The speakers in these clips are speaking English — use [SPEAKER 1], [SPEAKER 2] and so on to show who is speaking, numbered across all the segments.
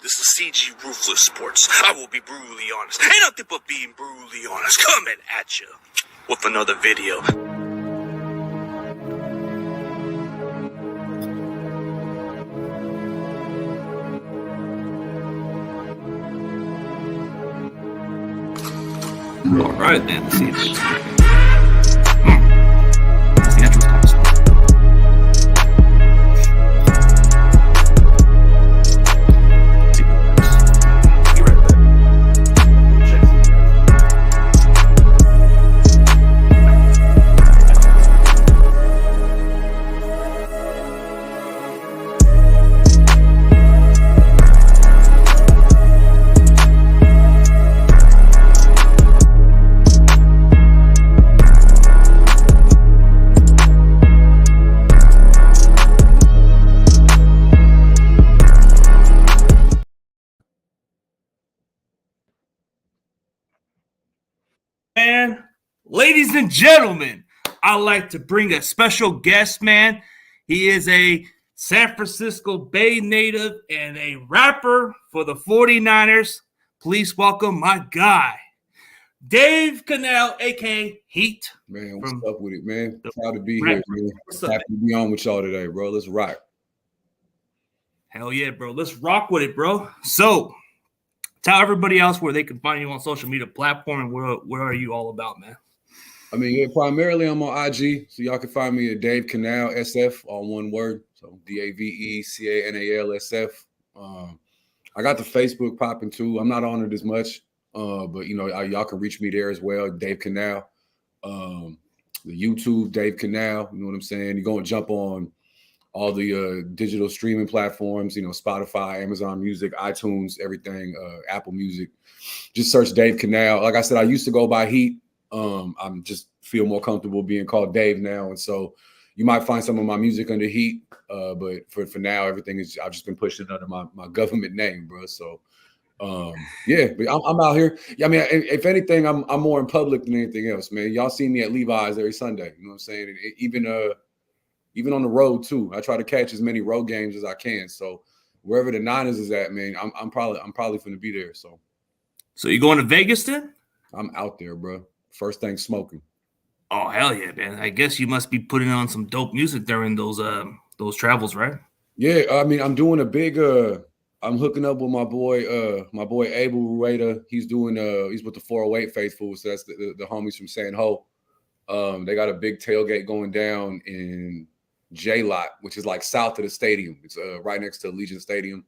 [SPEAKER 1] This is CG Ruthless Sports. I will be brutally honest. Ain't nothing but being brutally honest. Coming at you with another video.
[SPEAKER 2] All right, then. Let's see if it's man, ladies and gentlemen, I'd like to bring a special guest, man. He is a San Francisco Bay native and a rapper for the 49ers. Please welcome my guy, Dave Canal, a.k.a. Heat.
[SPEAKER 3] Man, what's up with it, man? Proud to be here, man. Happy to be on with y'all today, bro. Let's rock.
[SPEAKER 2] Hell yeah, bro. Let's rock with it, bro. So, tell everybody else where they can find you on social media platform and where are you all about, man?
[SPEAKER 3] I mean, yeah, primarily I'm on IG, so y'all can find me at Dave Canal SF, all one word. So DaveCanal SF. I got the Facebook popping too. I'm not on it as much, but you know, y'all can reach me there as well. Dave Canal, the YouTube Dave Canal. You know what I'm saying? You're gonna jump on all the digital streaming platforms, you know, Spotify, Amazon Music, iTunes, everything, Apple Music. Just search Dave Canal. Like I said, I used to go by Heat. I'm just feel more comfortable being called Dave now. And so you might find some of my music under Heat. But for now, everything is, I've just been pushing under my government name, bro. So yeah, but I'm out here. Yeah, I mean, if anything, I'm more in public than anything else, man. Y'all see me at Levi's every Sunday. You know what I'm saying? Even on the road too. I try to catch as many road games as I can. So wherever the Niners is at, man, I'm probably going to be there. So
[SPEAKER 2] you going to Vegas then?
[SPEAKER 3] I'm out there, bro. First thing smoking.
[SPEAKER 2] Oh hell yeah, man! I guess you must be putting on some dope music during those travels, right?
[SPEAKER 3] Yeah, I mean, I'm doing a big. I'm hooking up with my boy Abel Rueda. He's doing he's with the 408 Faithful, so that's the homies from San Ho. They got a big tailgate going down in J Lot, which is like south of the stadium. It's right next to Allegiant Stadium.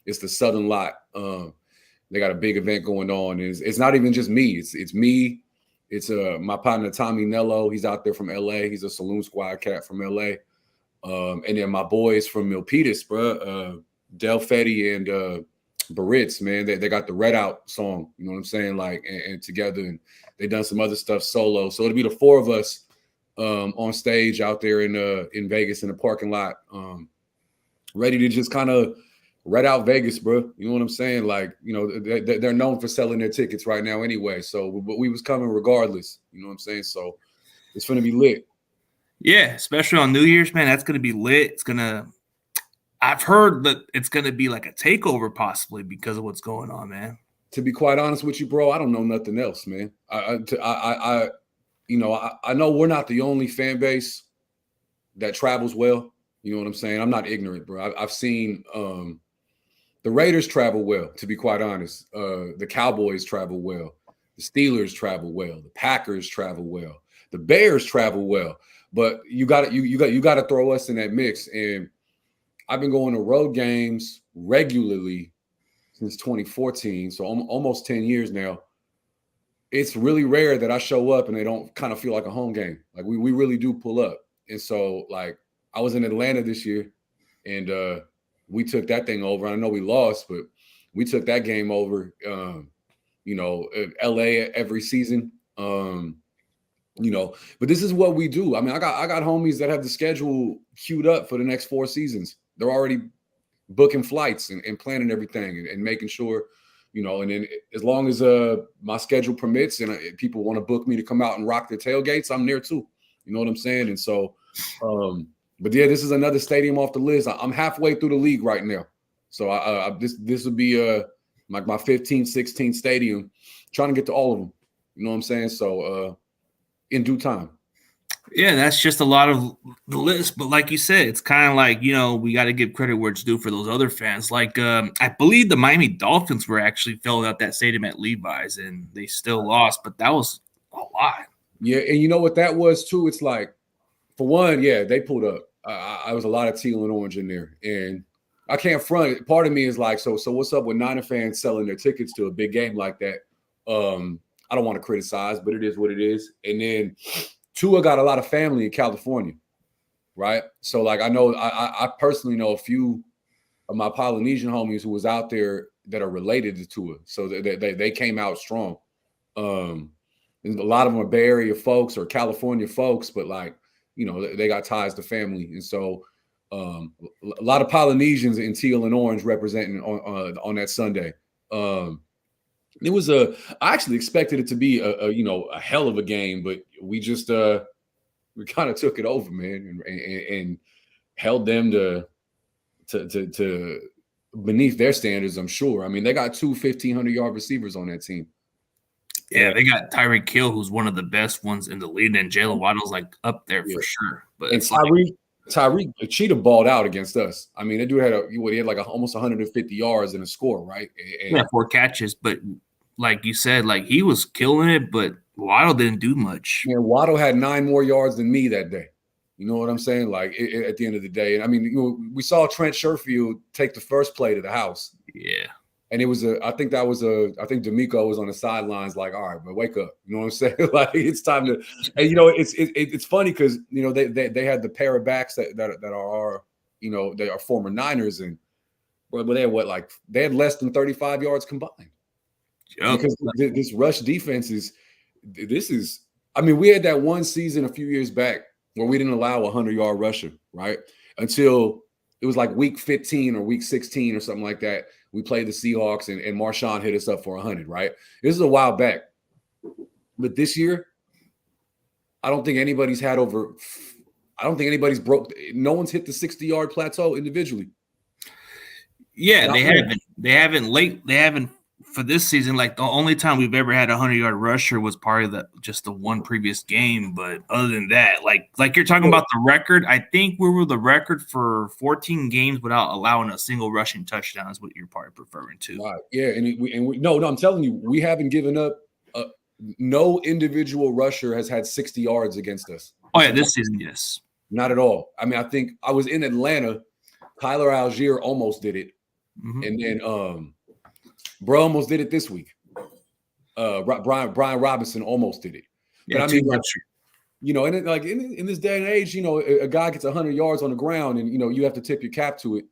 [SPEAKER 3] It's the southern lot. They got a big event going on. It's not even just me. It's me. It's my partner Tommy Nello. He's out there from LA. He's a Saloon Squad cat from LA. And then my boys from Milpitas, bro. Del Fetty and Baritz, man. They got the Red Out song. You know what I'm saying? Like and together, and they done some other stuff solo. So it'll be the four of us on stage out there in Vegas in the parking lot, ready to just kind of Red Out Vegas, bro. You know what I'm saying? Like, you know, they're known for selling their tickets right now anyway. So, but we was coming regardless. You know what I'm saying? So it's going to be lit.
[SPEAKER 2] Yeah, especially on New Year's, man. That's going to be lit. I've heard that it's going to be like a takeover possibly because of what's going on, man.
[SPEAKER 3] To be quite honest with you, bro, I don't know nothing else, man. I know we're not the only fan base that travels well. You know what I'm saying? I'm not ignorant, bro. I've seen the Raiders travel well, to be quite honest. The Cowboys travel well. The Steelers travel well. The Packers travel well. The Bears travel well. But you got to throw us in that mix. And I've been going to road games regularly since 2014, so almost 10 years now. It's really rare that I show up and they don't kind of feel like a home game. Like we really do pull up. And so like I was in Atlanta this year and we took that thing over. I know we lost, but we took that game over. LA every season. But this is what we do. I mean, I got homies that have the schedule queued up for the next 4 seasons. They're already booking flights and planning everything and making sure, and then as long as my schedule permits and people want to book me to come out and rock the tailgates, I'm there too. You know what I'm saying? And so, but yeah, this is another stadium off the list. I'm halfway through the league right now. So this would be my 15th, 16th stadium, trying to get to all of them. You know what I'm saying? So in due time.
[SPEAKER 2] Yeah, that's just a lot of the list. But like you said, it's kind of like, we got to give credit where it's due for those other fans. Like, I believe the Miami Dolphins were actually filling out that stadium at Levi's, and they still lost, but that was a lot.
[SPEAKER 3] Yeah, and you know what that was too? It's like, for one, yeah, they pulled up. I was a lot of teal and orange in there, and I can't front it. Part of me is like, so what's up with Niner fans selling their tickets to a big game like that? I don't want to criticize, but it is what it is. And then Tua got a lot of family in California, right? So like, I know I personally know a few of my Polynesian homies who was out there that are related to Tua, so they came out strong. And a lot of them are Bay Area folks or California folks, but like, they got ties to family, and so a lot of Polynesians in teal and orange representing on that Sunday. It was I actually expected it to be a hell of a game, but we just we kind of took it over, man, and held them to beneath their standards. I'm sure. I mean, they got 2 1,500-yard receivers on that team.
[SPEAKER 2] Yeah, they got Tyreek Hill, who's one of the best ones in the league, and Jalen Waddle's like up there for sure. But
[SPEAKER 3] and Tyreek Cheetah balled out against us. I mean, that dude had like almost 150 yards in a score, right? And
[SPEAKER 2] 4 catches, but like you said, like he was killing it, but Waddle didn't do much.
[SPEAKER 3] Yeah, Waddle had 9 more yards than me that day. You know what I'm saying? Like at the end of the day, and I mean, we saw Trent Sherfield take the first play to the house.
[SPEAKER 2] Yeah.
[SPEAKER 3] And it was I think D'Amico was on the sidelines like, all right, but wake up. You know what I'm saying? Like, it's time to, and it's funny because, they had the pair of backs that are they are former Niners, and but they had they had less than 35 yards combined. Yep. Because this rush defense is, I mean, we had that one season a few years back where we didn't allow a 100-yard rusher, right? Until it was like week 15 or week 16 or something like that. We played the Seahawks, and Marshawn hit us up for 100, right? This is a while back. But this year, I don't think anybody's broke. No one's hit the 60-yard plateau individually.
[SPEAKER 2] Yeah, they haven't for this season. Like, the only time we've ever had a 100-yard rusher was part of just the one previous game. But other than that, like you're talking about the record, I think we were the record for 14 games without allowing a single rushing touchdown is what you're probably referring to.
[SPEAKER 3] Right. Yeah, no, I'm telling you, we haven't given up. No individual rusher has had 60 yards against us.
[SPEAKER 2] Oh yeah, this season, yes.
[SPEAKER 3] Not at all. I mean, I think I was in Atlanta. Tyler Algier almost did it, and then bro almost did it this week. Brian Robinson almost did it. But
[SPEAKER 2] yeah,
[SPEAKER 3] I mean, and in this day and age, a guy gets 100 yards on the ground, and you have to tip your cap to it.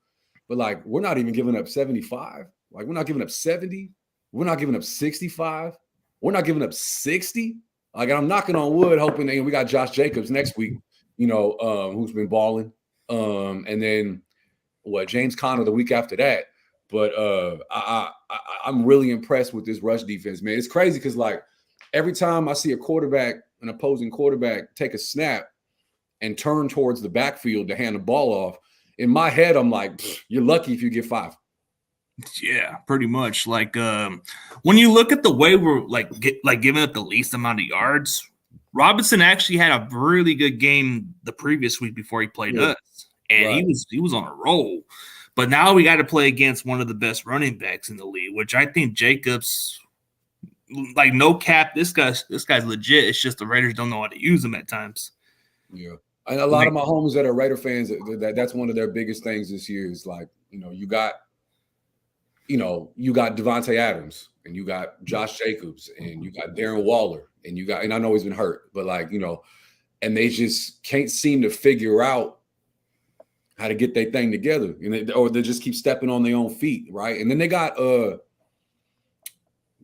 [SPEAKER 3] But like, we're not even giving up 75. Like, we're not giving up 70. We're not giving up 65. We're not giving up 60. Like, I'm knocking on wood, hoping that we got Josh Jacobs next week. Who's been balling, and then James Conner the week after that. But I'm really impressed with this rush defense, man. It's crazy because, like, every time I see an opposing quarterback take a snap and turn towards the backfield to hand the ball off, in my head, I'm like, you're lucky if you get 5.
[SPEAKER 2] Yeah, pretty much. Like, when you look at the way we're giving up the least amount of yards, Robinson actually had a really good game the previous week before he played us, and right. he was on a roll. But now we got to play against one of the best running backs in the league, which I think Jacobs, like, no cap, this guy's legit. It's just the Raiders don't know how to use him at times. Yeah,
[SPEAKER 3] and a lot of my homies that are Raider fans, that's one of their biggest things this year is like, you got Devontae Adams, and you got Josh Jacobs, and you got Darren Waller, and I know he's been hurt, but like, and they just can't seem to figure out how to get their thing together, or they just keep stepping on their own feet, right? And then they got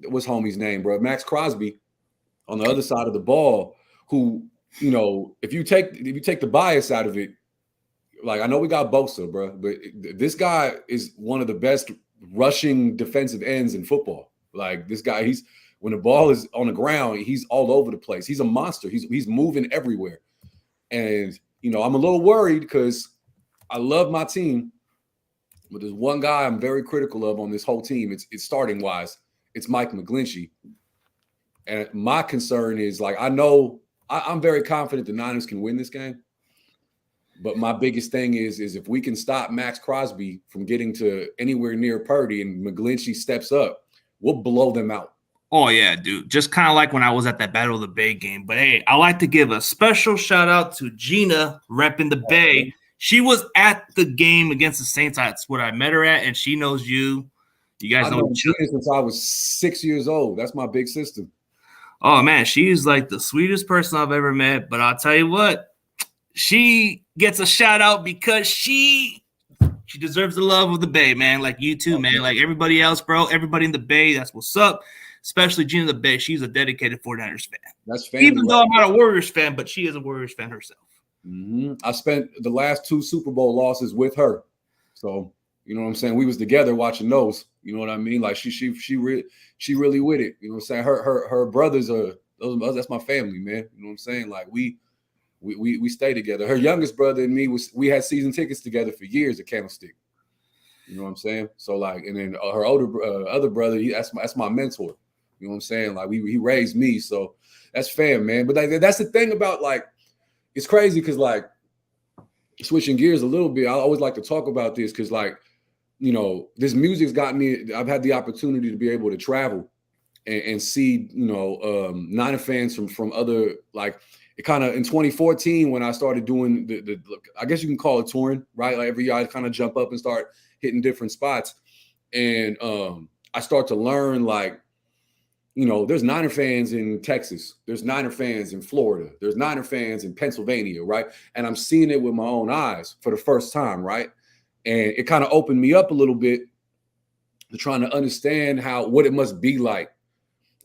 [SPEAKER 3] what's homie's name, bro? Max Crosby on the other side of the ball, who, if you take the bias out of it, like, I know we got Bosa, bro, but this guy is one of the best rushing defensive ends in football. Like, this guy, when the ball is on the ground, he's all over the place. He's a monster. He's moving everywhere. And I'm a little worried because I love my team, But there's one guy I'm very critical of on this whole team. It's starting wise. It's Mike McGlinchey. And my concern is, like, I know I'm very confident the Niners can win this game. But my biggest thing is if we can stop Max Crosby from getting to anywhere near Purdy and McGlinchey steps up, we'll blow them out.
[SPEAKER 2] Oh, yeah, dude. Just kind of like when I was at that Battle of the Bay game. But, hey, I like to give a special shout-out to Gina repping the Bay. She was at the game against the Saints. That's what I met her at, and she knows you. You guys know each other
[SPEAKER 3] since I was 6 years old. That's my big sister.
[SPEAKER 2] Oh, man, she's like the sweetest person I've ever met. But I'll tell you what, she gets a shout-out because she deserves the love of the Bay, man. Like you too, man. Like everybody else, bro. Everybody in the Bay, that's what's up. Especially Gina the Bay. She's a dedicated 49ers fan. That's family. Even though I'm not a Warriors fan, but she is a Warriors fan herself.
[SPEAKER 3] Mm-hmm. I spent the last 2 Super Bowl losses with her. So, you know what I'm saying? We was together watching those. You know what I mean? Like she really with it. You know what I'm saying? Her brothers are that's my family, man. You know what I'm saying? Like we stay together. Her youngest brother and me we had season tickets together for years at Candlestick. You know what I'm saying? So like, and then her other brother, that's my mentor. You know what I'm saying? Like he raised me, so that's fam, man. But that's the thing about, like, it's crazy because, like, switching gears a little bit, I always like to talk about this because, like, you know, this music's got me. I've had the opportunity to be able to travel and see, you know, Niner fans from other, like, it kind of in 2014 when I started doing the I guess you can call it touring, right? Like every year I kind of jump up and start hitting different spots, and I start to learn, like, you know, there's Niner fans in Texas. There's Niner fans in Florida. There's Niner fans in Pennsylvania, right? And I'm seeing it with my own eyes for the first time, right? And it kind of opened me up a little bit to trying to understand what it must be like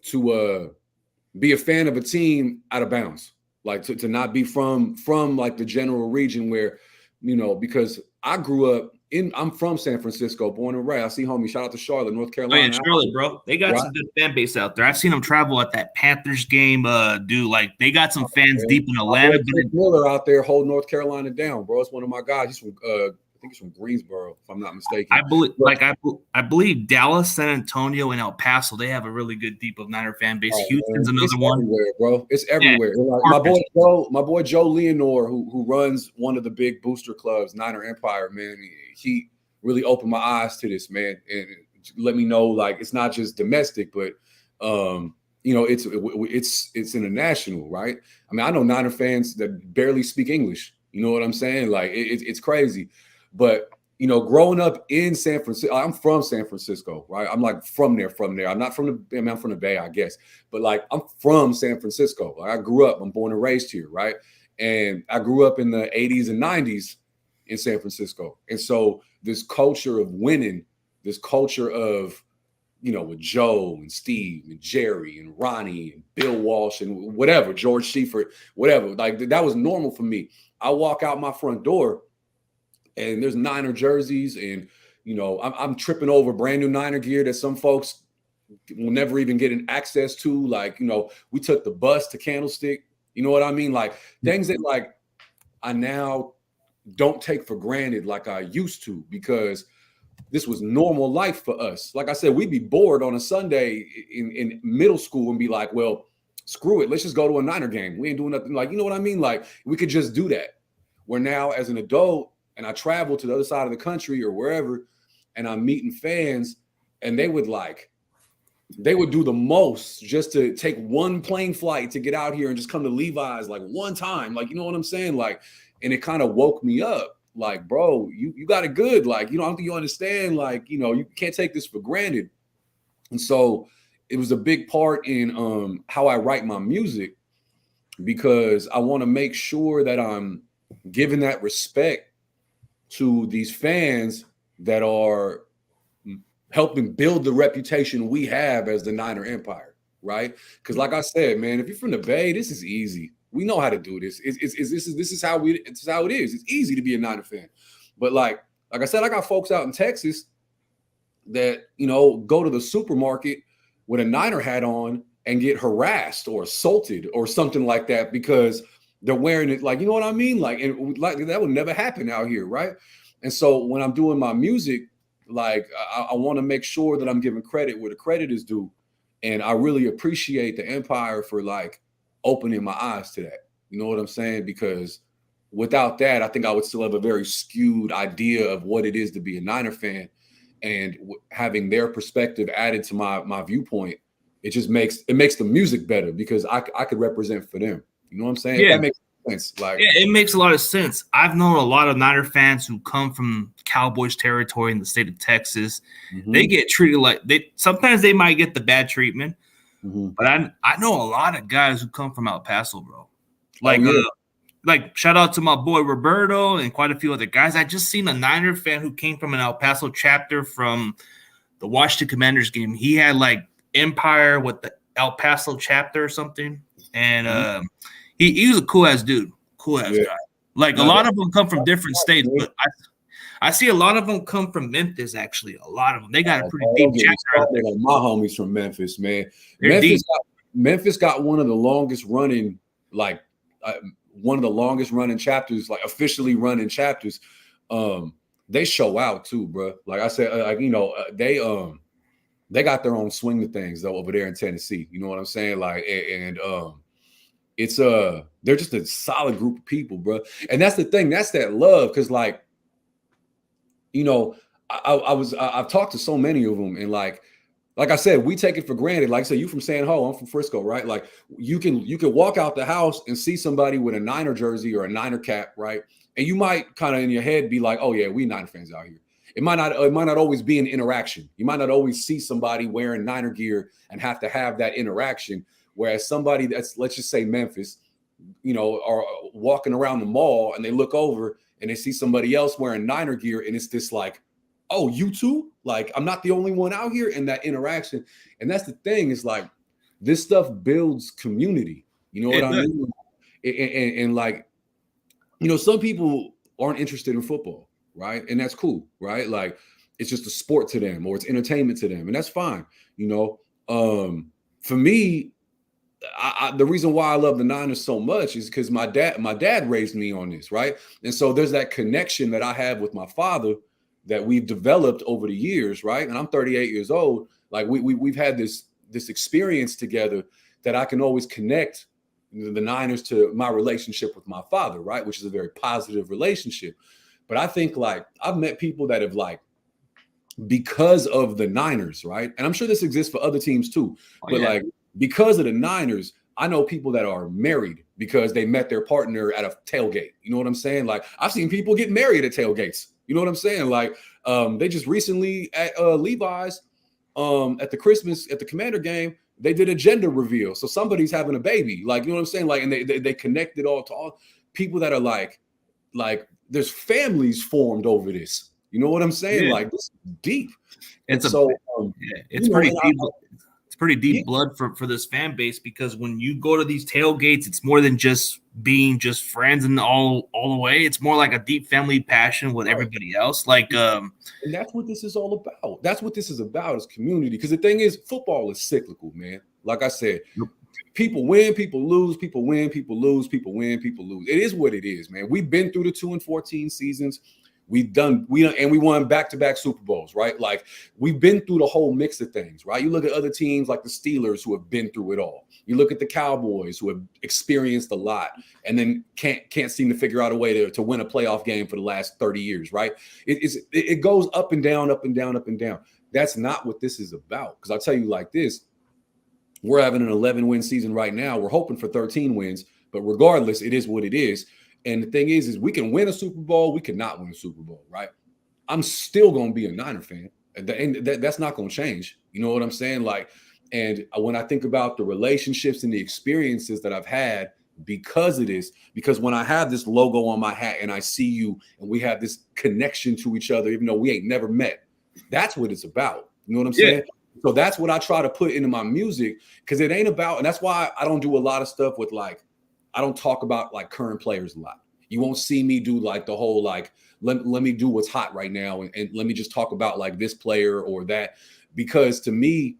[SPEAKER 3] to be a fan of a team out of bounds, like to not be from like the general region where, you know, because I grew up I'm from San Francisco, born and raised. I see homie. Shout out to Charlotte, North Carolina.
[SPEAKER 2] Oh, yeah, Charlotte, bro. They got some good fan base out there. I've seen them travel at that Panthers game, dude. Like, they got some fans deep in Atlanta.
[SPEAKER 3] Miller out there holding North Carolina down, bro. It's one of my guys. He's from I think he's from Greensboro, if I'm not mistaken.
[SPEAKER 2] I believe Dallas, San Antonio, and El Paso, they have a really good deep of Niner fan base. Houston's another one.
[SPEAKER 3] Everywhere, bro. It's everywhere. Yeah, my boy Joe Leonore, who runs one of the big booster clubs, Niner Empire, man. He really opened my eyes to this, man, and let me know, like, it's not just domestic, but you know, it's international, right? I mean, I know Niner fans that barely speak English. You know what I'm saying? Like, it's crazy. But, you know, growing up in San Francisco, I'm from San Francisco, right? I'm like from there. I'm not from I'm from the Bay, I guess. But, like, I'm from San Francisco. Like, I grew up, I'm born and raised here, right? And I grew up in the 80s and 90s in San Francisco. And so this culture of winning, this culture of, you know, with Joe and Steve and Jerry and Ronnie and Bill Walsh and whatever, George Seifert, whatever, like, that was normal for me. I walk out my front door and there's Niner jerseys, and, you know, I'm tripping over brand new Niner gear that some folks will never even get an access to. Like, you know, we took the bus to Candlestick. You know what I mean? Like, things that, like, I now don't take for granted like I used to, because this was normal life for us. Like I said, we'd be bored on a Sunday in middle school and be like, well, screw it. Let's just go to a Niner game. We ain't doing nothing. Like, you know what I mean? Like, we could just do that. Where now, as an adult, and I travel to the other side of the country or wherever, and I'm meeting fans, and they would do the most just to take one plane flight to get out here and just come to Levi's like one time. Like, you know what I'm saying? Like, and it kind of woke me up. Like, bro, you got it good. Like, you know, I don't think you understand. Like, you know, you can't take this for granted. And so it was a big part in how I write my music, because I want to make sure that I'm giving that respect to these fans that are helping build the reputation we have as the Niner Empire, right? Because, like I said, man, if you're from the Bay, this is easy. We know how to do this. This is how it is. It's easy to be a Niner fan. But like I said, I got folks out in Texas that, you know, go to the supermarket with a Niner hat on and get harassed or assaulted or something like that because they're wearing it. Like, you know what I mean? Like, and like that would never happen out here, right? And so when I'm doing my music, like I want to make sure that I'm giving credit where the credit is due. And I really appreciate the Empire for like opening my eyes to that. You know what I'm saying? Because without that, I think I would still have a very skewed idea of what it is to be a Niner fan. And having their perspective added to my viewpoint, it just makes the music better because I could represent for them. You know what I'm saying?
[SPEAKER 2] Yeah.
[SPEAKER 3] If that makes sense. Like,
[SPEAKER 2] yeah, it makes a lot of sense. I've known a lot of Niner fans who come from Cowboys territory in the state of Texas. Mm-hmm. They get treated like sometimes they might get the bad treatment, but I know a lot of guys who come from El Paso, bro. Like, like shout out to my boy Roberto and quite a few other guys. I just seen a Niner fan who came from an El Paso chapter from the Washington Commanders game. He had like Empire with the El Paso chapter or something, and he was a cool ass dude, cool ass guy. Like a lot of them come from different states, but I see a lot of them come from Memphis. Actually, a lot of them they got a pretty deep chapter.
[SPEAKER 3] My homies from Memphis, man. Memphis got one of the longest running, like one of the longest running chapters, like officially running chapters. They show out too, bro. Like I said, they got their own swing of things though over there in Tennessee. You know what I'm saying? Like, and it's they're just a solid group of people, bro. And that's the thing. That's that love, because like, you know, I've talked to so many of them, and like I said, we take it for granted. Like I said, you from San Ho, I'm from Frisco, right? Like you can walk out the house and see somebody with a Niner jersey or a Niner cap, right? And you might kind of in your head be like, oh yeah, we Niner fans out here. It might not always be an interaction. You might not always see somebody wearing Niner gear and have to have that interaction. Whereas somebody that's, let's just say Memphis, you know, are walking around the mall and they look over and they see somebody else wearing Niner gear, and it's this like, oh, you too? Like, I'm not the only one out here, in that interaction. And that's the thing, is like, this stuff builds community. You know what I mean? And like, you know, some people aren't interested in football, right? And that's cool, right? Like, it's just a sport to them, or it's entertainment to them, and that's fine. You know, for me, the reason why I love the Niners so much is because my dad raised me on this, right? And so there's that connection that I have with my father that we've developed over the years, right? And I'm 38 years old. Like we've had this experience together that I can always connect the Niners to my relationship with my father, right? Which is a very positive relationship. But I think like I've met people that have like, because of the Niners, right? And I'm sure this exists for other teams too, but like, because of the Niners, I know people that are married because they met their partner at a tailgate. You know what I'm saying? Like, I've seen people get married at tailgates. You know what I'm saying? Like, they just recently at Levi's, at the Commander game, they did a gender reveal. So somebody's having a baby. Like, you know what I'm saying? Like, and they connected all to all people that are like there's families formed over this. You know what I'm saying? Yeah. Like, this is deep.
[SPEAKER 2] It's pretty deep. Pretty deep blood for this fan base, because when you go to these tailgates, it's more than just being just friends and all the way. It's more like a deep family passion with everybody else. Like,
[SPEAKER 3] and that's what this is all about. That's what this is about, is community. Because the thing is, football is cyclical, man. Like I said, people win, people lose, people win, people lose, people win, people lose. It is what it is, man. We've been through the 2-14 seasons. We won back-to-back Super Bowls, right? Like, we've been through the whole mix of things, right? You look at other teams like the Steelers, who have been through it all. You look at the Cowboys, who have experienced a lot and then can't seem to figure out a way to win a playoff game for the last 30 years, right? It goes up and down, up and down, up and down. That's not what this is about. Because I'll tell you like this, we're having an 11-win season right now. We're hoping for 13 wins, but regardless, it is what it is. And the thing is we can win a Super Bowl, we cannot win a Super Bowl, right? I'm still going to be a Niner fan. And that's not going to change. You know what I'm saying? Like, and when I think about the relationships and the experiences that I've had because of this, because when I have this logo on my hat and I see you and we have this connection to each other, even though we ain't never met, that's what it's about. You know what I'm saying? So that's what I try to put into my music, because it ain't about, and that's why I don't do a lot of stuff with like, I don't talk about like current players a lot. You won't see me do like the whole like, let me do what's hot right now and let me just talk about like this player or that. Because to me,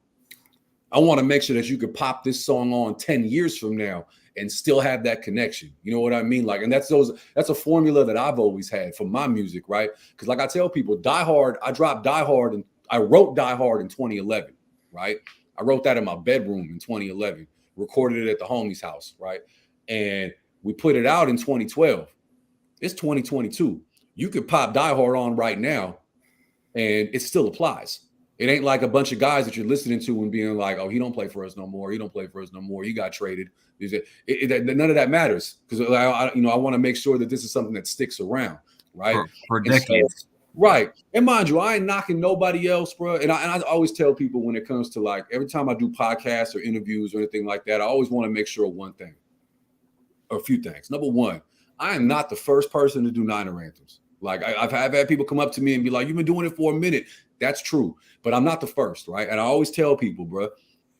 [SPEAKER 3] I want to make sure that you could pop this song on 10 years from now and still have that connection. You know what I mean? Like, and that's a formula that I've always had for my music, right? Because like I tell people, Die Hard, I dropped Die Hard and I wrote Die Hard in 2011, right? I wrote that in my bedroom in 2011, recorded it at the homie's house, right? And we put it out in 2012. It's 2022. You could pop Die Hard on right now and it still applies. It ain't like a bunch of guys that you're listening to and being like, oh, he don't play for us no more. He don't play for us no more. He got traded. None of that matters because I want to make sure that this is something that sticks around, right?
[SPEAKER 2] For decades.
[SPEAKER 3] So, right. And mind you, I ain't knocking nobody else, bro. And I always tell people when it comes to like every time I do podcasts or interviews or anything like that, I always want to make sure one thing or a few things. Number one, I am not the first person to do Niner anthems. Like I've had people come up to me and be like, you've been doing it for a minute. That's true. But I'm not the first, right? And I always tell people, bro,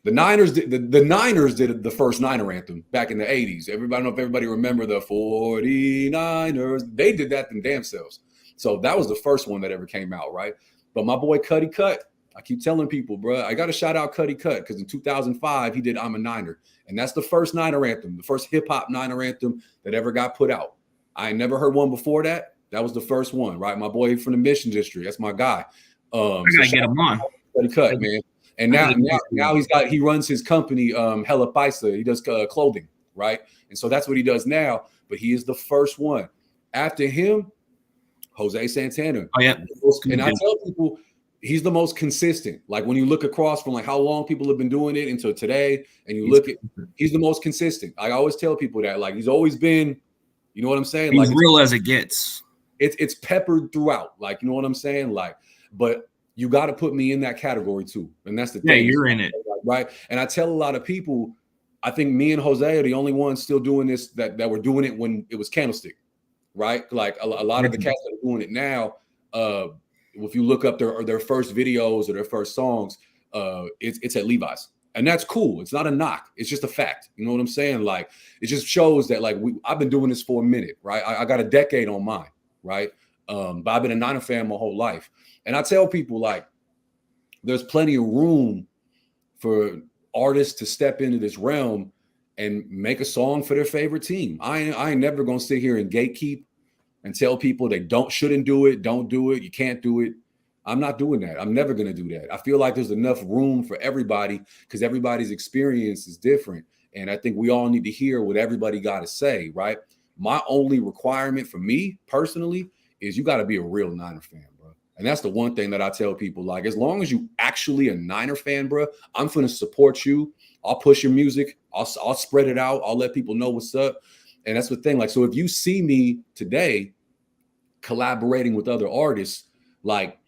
[SPEAKER 3] the Niners did the first Niner anthem back in the 80s. I don't know if everybody remember the 49ers. They did that them damn selves. So that was the first one that ever came out, right? But my boy Cuddy Cut, I keep telling people, bro, I got to shout out Cuddy Cut because in 2005, he did I'm a Niner. And that's the first Niner anthem, the first hip-hop Niner anthem that ever got put out. I ain't never heard one before that. That was the first one, right? My boy from the Mission District. That's my guy.
[SPEAKER 2] I gotta get him on.
[SPEAKER 3] Cuddy Cut, man. And now he runs his company, Hella Paisa. He does clothing, right? And so that's what he does now. But he is the first one. After him, Jose Santana.
[SPEAKER 2] Oh yeah.
[SPEAKER 3] And I tell people he's the most consistent. Like when you look across from like how long people have been doing it until today, and you look at he's the most consistent. I always tell people that like he's always been, you know what I'm saying?
[SPEAKER 2] He's
[SPEAKER 3] like
[SPEAKER 2] real as it gets.
[SPEAKER 3] It's peppered throughout. Like, you know what I'm saying? Like, but you got to put me in that category too. And that's the thing.
[SPEAKER 2] Yeah, you're in it.
[SPEAKER 3] Right. And I tell a lot of people, I think me and Jose are the only ones still doing this that were doing it when it was Candlestick. Right. Like a lot of the cats that are doing it now, if you look up their first videos or their first songs, it's at Levi's. And that's cool. It's not a knock. It's just a fact. You know what I'm saying? Like, it just shows that like I've been doing this for a minute, right? I got a decade on mine, right? But I've been a Niner fan my whole life. And I tell people like, there's plenty of room for artists to step into this realm and make a song for their favorite team. I ain't never gonna sit here and gatekeep and tell people they shouldn't do it, don't do it, you can't do it. I'm not doing that. I'm never gonna do that. I feel like there's enough room for everybody because everybody's experience is different. And I think we all need to hear what everybody got to say, right? My only requirement for me personally is you got to be a real Niner fan, bro. And that's the one thing that I tell people, like, as long as you actually a Niner fan, bro, I'm going to support you. I'll push your music. I'll spread it out. I'll let people know what's up. And that's the thing. Like, so if you see me today collaborating with other artists like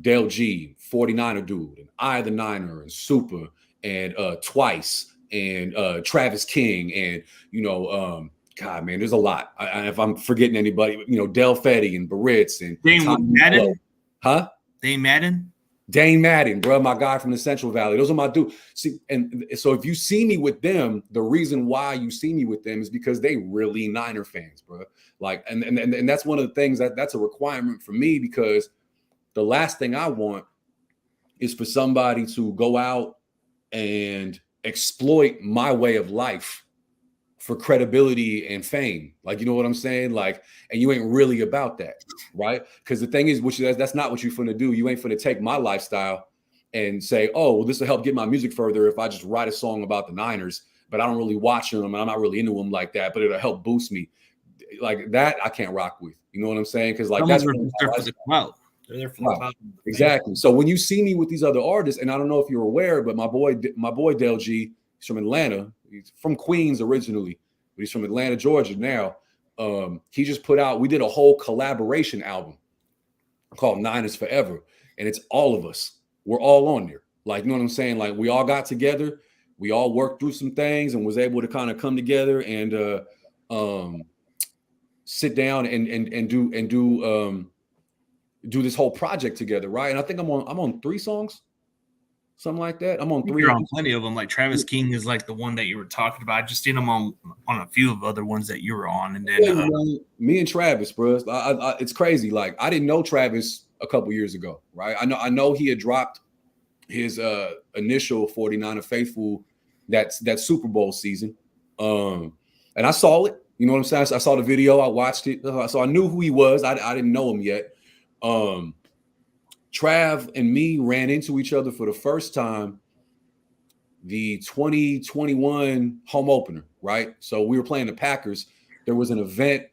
[SPEAKER 3] Del G, 49er Dude, and I the Niner, and Super, and Twice, and Travis King, and, you know, God, man, there's a lot. If I'm forgetting anybody, you know, Del Fetty and Baritz and
[SPEAKER 2] Dane Madden.
[SPEAKER 3] Huh?
[SPEAKER 2] Dane Madden?
[SPEAKER 3] Dane Madden, bro, my guy from the Central Valley. Those are my dudes. See, and so if you see me with them, the reason why you see me with them is because they really Niner fans, bro. Like, and that's one of the things that's a requirement for me, because the last thing I want is for somebody to go out and exploit my way of life for credibility and fame. Like, you know what I'm saying? Like, and you ain't really about that, right? Because the thing is, that's not what you're finna do. You ain't finna take my lifestyle and say, oh, well, this will help get my music further if I just write a song about the Niners, but I don't really watch them and I'm not really into them like that, but it'll help boost me. Like that, I can't rock with. You know what I'm saying? Because like that's
[SPEAKER 2] there for the clout. They're there for the clout.
[SPEAKER 3] Exactly. So when you see me with these other artists, and I don't know if you're aware, but my boy Del G, he's from Atlanta. He's from Queens originally, but he's from Atlanta, Georgia now. He just put out, we did a whole collaboration album called Niners Forever. And it's all of us. We're all on there. Like, you know what I'm saying? Like, we all got together. We all worked through some things and was able to kind of come together and sit down and do this whole project together, right? And I think I'm on 3 songs. Something like that. I'm on 3.
[SPEAKER 2] You're on plenty of them. Like Travis King is like the one that you were talking about. I just seen him on a few of other ones that you were on. And then
[SPEAKER 3] me and Travis, bro. It's crazy. Like, I didn't know Travis a couple years ago, right? I know he had dropped his initial 49er Faithful that Super Bowl season. And I saw it. You know what I'm saying? I saw the video. I watched it. So I knew who he was. I didn't know him yet. Trav and me ran into each other for the first time the 2021 home opener, right? So we were playing the Packers. There was an event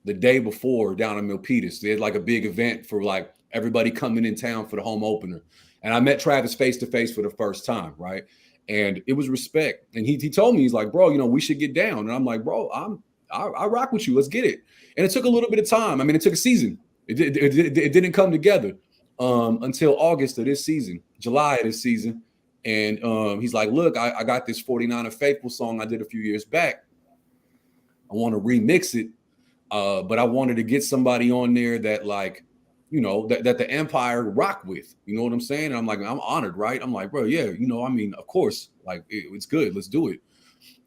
[SPEAKER 3] the day before down in Milpitas. They had like a big event for like everybody coming in town for the home opener. And I met Travis face to face for the first time, right? And it was respect. And he told me, he's like, bro, you know, we should get down. And I'm like, bro, I rock with you. Let's get it. And it took a little bit of time. I mean, it took a season. It didn't come together until August of this season, July of this season. And he's like, look, I got this 49er Faithful song I did a few years back. I want to remix it. But I wanted to get somebody on there that like, you know, that the Empire rock with, you know what I'm saying? And I'm like, I'm honored, right? I'm like, bro, yeah, you know, I mean, of course, like it's good. Let's do it.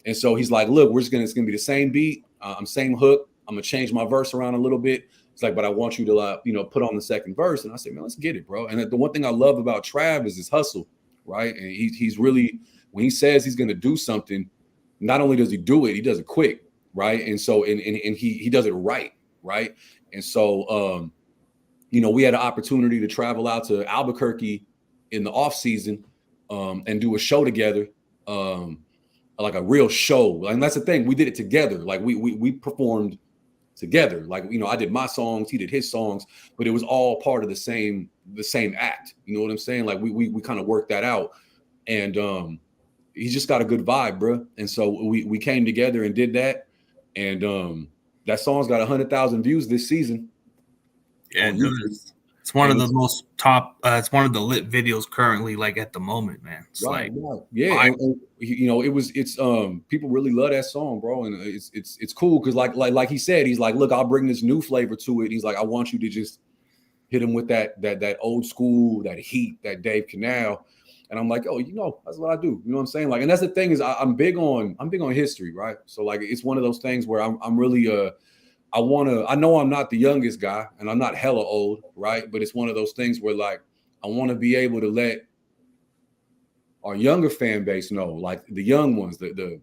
[SPEAKER 3] And so he's like, look, it's going to be the same beat. Same hook. I'm going to change my verse around a little bit. It's like, but I want you to, you know, put on the second verse. And I said, man, let's get it, bro. And the one thing I love about Trav is his hustle, right? And he's really, when he says he's going to do something, not only does he do it, he does it quick, right? And so, and he does it right? And so, you know, we had an opportunity to travel out to Albuquerque in the off season and do a show together, like a real show. And that's the thing, we did it together. Like we performed together. Like, you know, I did my songs, he did his songs, but it was all part of the same act. You know what I'm saying? Like we kind of worked that out. And he just got a good vibe, bro. And so we came together and did that. And that song's got 100,000 views this season.
[SPEAKER 2] Yeah, it's one of the most top. It's one of the lit videos currently, like at the moment, man. It's
[SPEAKER 3] right,
[SPEAKER 2] like,
[SPEAKER 3] right. Yeah, and, you know, it's people really love that song, bro, and it's cool because like he said, he's like, look, I'll bring this new flavor to it. He's like, I want you to just hit him with that old school, that heat, that Dave Canal, and I'm like, oh, you know, that's what I do. You know what I'm saying? Like, and that's the thing is, I'm big on history, right? So like, it's one of those things where I'm really I know I'm not the youngest guy and I'm not hella old, right? But it's one of those things where like, I want to be able to let our younger fan base know, like the young ones, the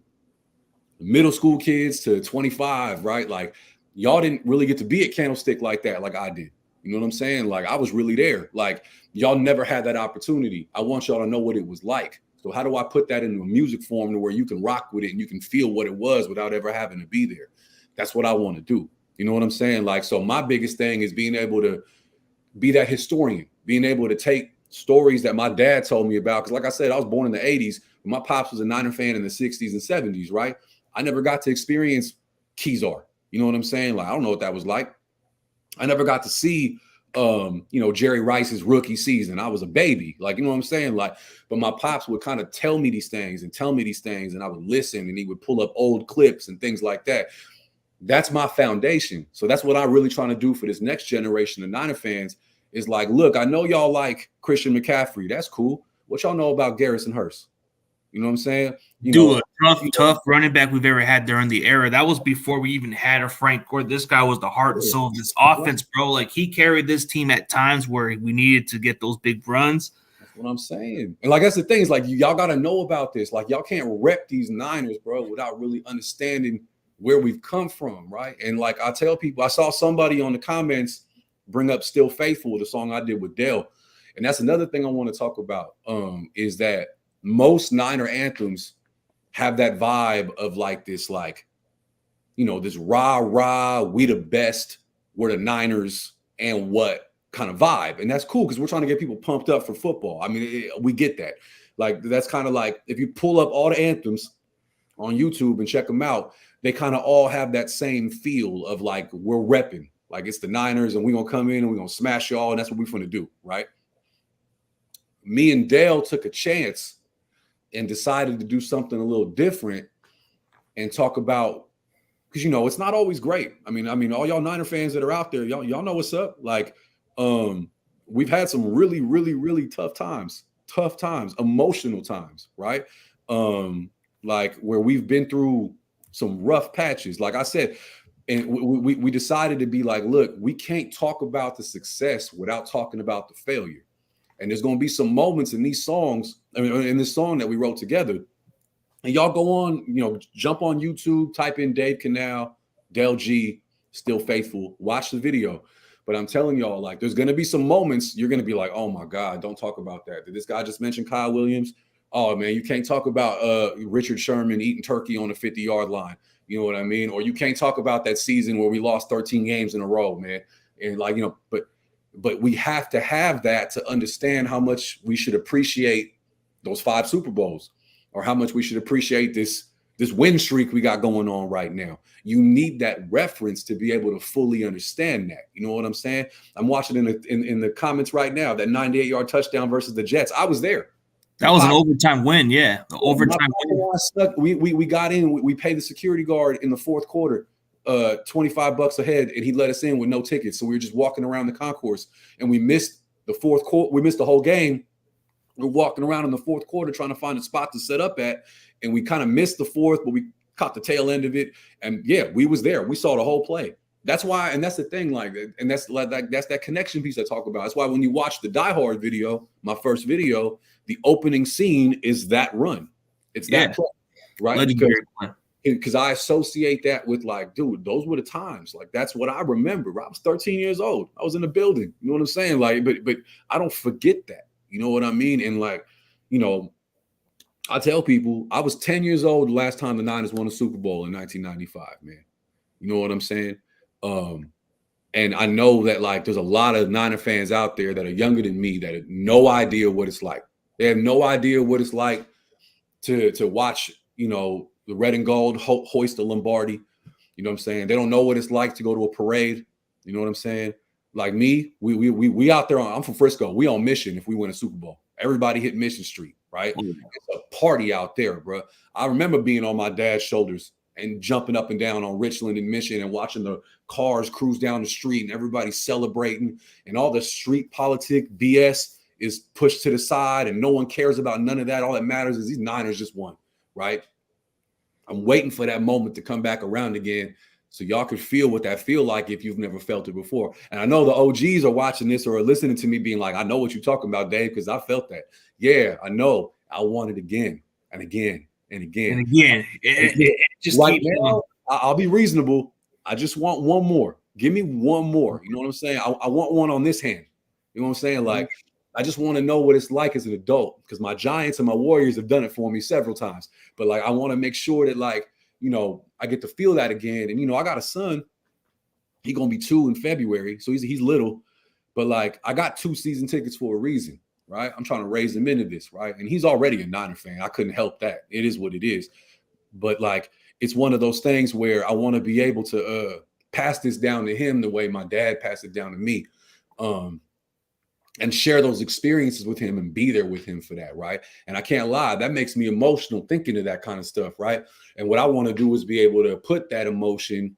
[SPEAKER 3] middle school kids to 25, right? Like y'all didn't really get to be at Candlestick like that, like I did. You know what I'm saying? Like I was really there. Like y'all never had that opportunity. I want y'all to know what it was like. So how do I put that into a music form to where you can rock with it and you can feel what it was without ever having to be there? That's what I want to do. You know what I'm saying? Like, so my biggest thing is being able to be that historian, being able to take stories that my dad told me about. Because like I said, I was born in the 80s. My pops was a Niner fan in the 60s and 70s, right? I never got to experience Kezar. You know what I'm saying? Like, I don't know what that was like. I never got to see, you know, Jerry Rice's rookie season. I was a baby. Like, you know what I'm saying? Like, but my pops would kind of tell me these things and I would listen, and he would pull up old clips and things like that. That's my foundation. So that's what I'm really trying to do for this next generation of Niner fans is like, look, I know y'all like Christian McCaffrey. That's cool. What y'all know about Garrison Hurst? You know what I'm saying?
[SPEAKER 2] A tough running back we've ever had during the era. That was before we even had a Frank Gore. This guy was the heart and soul of this offense, bro. Like he carried this team at times where we needed to get those big runs.
[SPEAKER 3] That's what I'm saying. And like, that's the thing is like, y'all got to know about this. Like y'all can't rep these Niners, bro, without really understanding where we've come from, right? And like I tell people, I saw somebody on the comments bring up Still Faithful, the song I did with Dell. And that's another thing I want to talk about, is that most Niner anthems have that vibe of like this, like, you know, this rah, we the best, we're the Niners, and what kind of vibe. And that's cool because we're trying to get people pumped up for football. I mean, we get that. Like, that's kind of like, if you pull up all the anthems on YouTube and check them out, they kind of all have that same feel of like, we're repping, like it's the Niners and we're going to come in and we're going to smash y'all. And that's what we're going to do. Right. Me and Dale took a chance and decided to do something a little different and talk about, because, you know, it's not always great. I mean, all y'all Niner fans that are out there, y'all know what's up. Like, we've had some really, really, really tough times, emotional times. Right. Like where we've been through some rough patches, like I said, and we decided to be like, look, we can't talk about the success without talking about the failure. And there's going to be some moments in these songs, I mean, in this song that we wrote together, And y'all go on, jump on YouTube, type in Dave Canal, Del G, Still Faithful, watch the video. But I'm telling y'all, like, there's going to be some moments you're going to be like, oh my God, don't talk about that. Did this guy just mention Kyle Williams? Oh man, you can't talk about Richard Sherman eating turkey on the 50-yard line. You know what I mean? Or you can't talk about that season where we lost 13 games in a row, man. And like, but we have to have that to understand how much we should appreciate those 5 Super Bowls, or how much we should appreciate this win streak we got going on right now. You need that reference to be able to fully understand that. You know what I'm saying? I'm watching in the comments right now, that 98-yard touchdown versus the Jets. I was there.
[SPEAKER 2] That was an overtime win. Yeah. The overtime
[SPEAKER 3] win. We got in, we paid the security guard in the fourth quarter $25 a head, and he let us in with no tickets. So we were just walking around the concourse, and we missed the fourth quarter. We missed the whole game. We're walking around in the fourth quarter trying to find a spot to set up at, and we kind of missed the fourth, but we caught the tail end of it. And yeah, we was there. We saw the whole play. That's why, and that's the thing, like, and that's that connection piece I talk about. That's why when you watch the Die Hard video, my first video, the opening scene is that run. It's that play, right? Because I associate that with, like, dude, those were the times. Like, that's what I remember. I was 13 years old. I was in the building. You know what I'm saying? Like, but I don't forget that. You know what I mean? And like, I tell people I was 10 years old the last time the Niners won a Super Bowl in 1995, man. You know what I'm saying? And I know that, like, there's a lot of Niner fans out there that are younger than me that have no idea what it's like. They have no idea what it's like to watch, the red and gold hoist the Lombardi. You know what I'm saying? They don't know what it's like to go to a parade. You know what I'm saying? Like me, we out there. I'm from Frisco. We on mission if we win a Super Bowl. Everybody hit Mission Street, right? Mm-hmm. It's a party out there, bro. I remember being on my dad's shoulders and jumping up and down on Richland and Mission and watching the cars cruise down the street and everybody celebrating, and all the street politic BS is pushed to the side and no one cares about none of that. All that matters is these Niners just won, right? I'm waiting for that moment to come back around again, so y'all could feel what that feel like if you've never felt it before. And I know the OGs are watching this or are listening to me being like, I know what you're talking about, Dave, because I felt that. Yeah, I know. I want it again and again and again.
[SPEAKER 2] And again. It just
[SPEAKER 3] right now, I'll be reasonable. I just want one more. Give me one more. You know what I'm saying? I want one on this hand. You know what I'm saying? Like, I just want to know what it's like as an adult, because my Giants and my Warriors have done it for me several times. But like, I want to make sure that, like, I get to feel that again. And, I got a son. He's going to be 2 in February. So he's little. But like, I got 2 season tickets for a reason, right? I'm trying to raise him into this, right? And he's already a Niner fan. I couldn't help that. It is what it is. But like, it's one of those things where I want to be able to pass this down to him the way my dad passed it down to me. And share those experiences with him and be there with him for that, right? And I can't lie, that makes me emotional thinking of that kind of stuff, right? And what I want to do is be able to put that emotion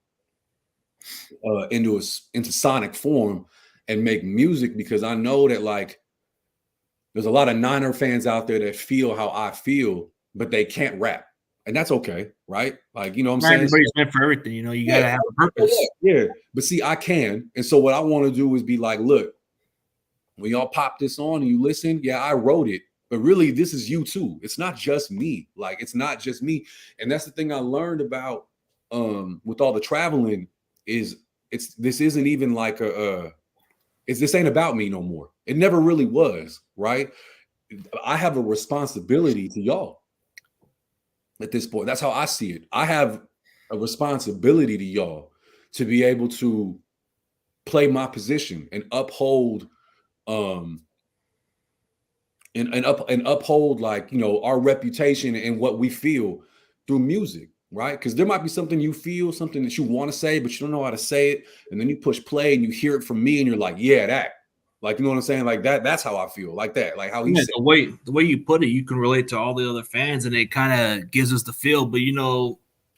[SPEAKER 3] into sonic form and make music, because I know that, like, there's a lot of Niner fans out there that feel how I feel, but they can't rap. And that's okay, right? Like, you know what I'm saying?
[SPEAKER 2] Everybody's meant for everything, you got to have a purpose.
[SPEAKER 3] Yeah, but see, I can. And so what I want to do is be like, look, when y'all pop this on and you listen, yeah, I wrote it, but really this is you too. It's not just me. Like, it's not just me. And that's the thing I learned about with all the traveling is this isn't even like this ain't about me no more. It never really was, right? I have a responsibility to y'all at this point. That's how I see it. I have a responsibility to y'all to be able to play my position and uphold and uphold, like, our reputation and what we feel through music, right? Because there might be something you feel, something that you want to say, but you don't know how to say it, and then you push play and you hear it from me and you're like, yeah, that, like, you know what I'm saying? Like that's how I feel, like that, like how he said.
[SPEAKER 2] The way you put it, you can relate to all the other fans, and it kind of gives us the feel. But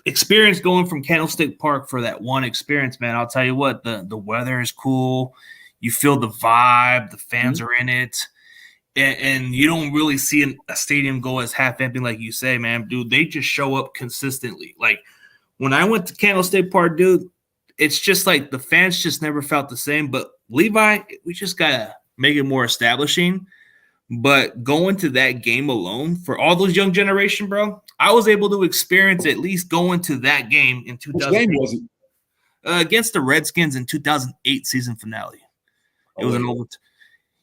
[SPEAKER 2] experience going from Candlestick Park for that one experience, man, I'll tell you what, the weather is cool. You feel the vibe, the fans are in it, and you don't really see a stadium go as half empty like you say, man. Dude, they just show up consistently. Like, when I went to Candlestick Park, dude, it's just like the fans just never felt the same. But Levi, we just got to make it more establishing. But going to that game alone for all those young generation, bro, I was able to experience at least going to that game in
[SPEAKER 3] Which game
[SPEAKER 2] 2008
[SPEAKER 3] was it?
[SPEAKER 2] Against the Redskins in 2008 season finale. It was
[SPEAKER 3] 08.
[SPEAKER 2] an over.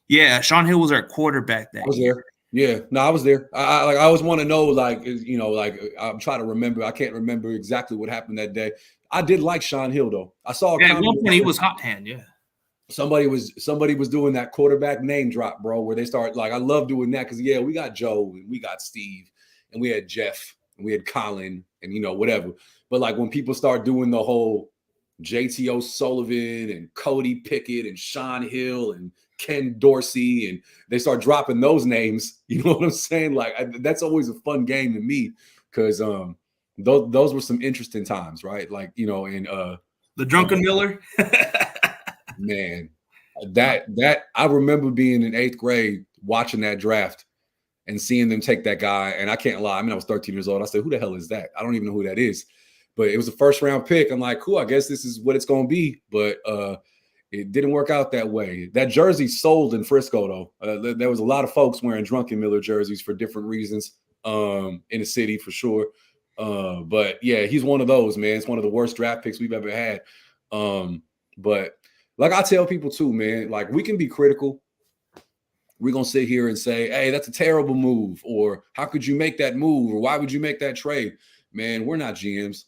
[SPEAKER 2] Yeah, Sean Hill was our quarterback that
[SPEAKER 3] I was
[SPEAKER 2] year.
[SPEAKER 3] there. Yeah, no, I was there. I always want to know, like, you know, like I'm trying to remember. I can't remember exactly what happened that day. I did like Sean Hill though. I saw a
[SPEAKER 2] Yeah, at one
[SPEAKER 3] comment.
[SPEAKER 2] point he was hot hand. Yeah,
[SPEAKER 3] Somebody was doing that quarterback name drop, bro, where they start like I love doing that because yeah, we got Joe and we got Steve and we had Jeff and we had Colin and you know whatever. But like when people start doing the whole JTO Sullivan and Cody Pickett and Sean Hill and Ken Dorsey and they start dropping those names, you know what I'm saying? Like that's always a fun game to me because those were some interesting times, right? Like you know, and
[SPEAKER 2] the Drunken Miller.
[SPEAKER 3] man, that I remember being in 8th grade watching that draft and seeing them take that guy. And I can't lie. I mean, I was 13 years old. I said, who the hell is that? I don't even know who that is. But it was a first round pick. I'm like, cool, I guess this is what it's going to be. But it didn't work out that way. That jersey sold in Frisco, though. There was a lot of folks wearing Drunken Miller jerseys for different reasons in the city for sure. But yeah, he's one of those, man. It's one of the worst draft picks we've ever had. But like I tell people too, man, like we can be critical. We're going to sit here and say, hey, that's a terrible move. Or how could you make that move? Or why would you make that trade? Man, we're not GMs.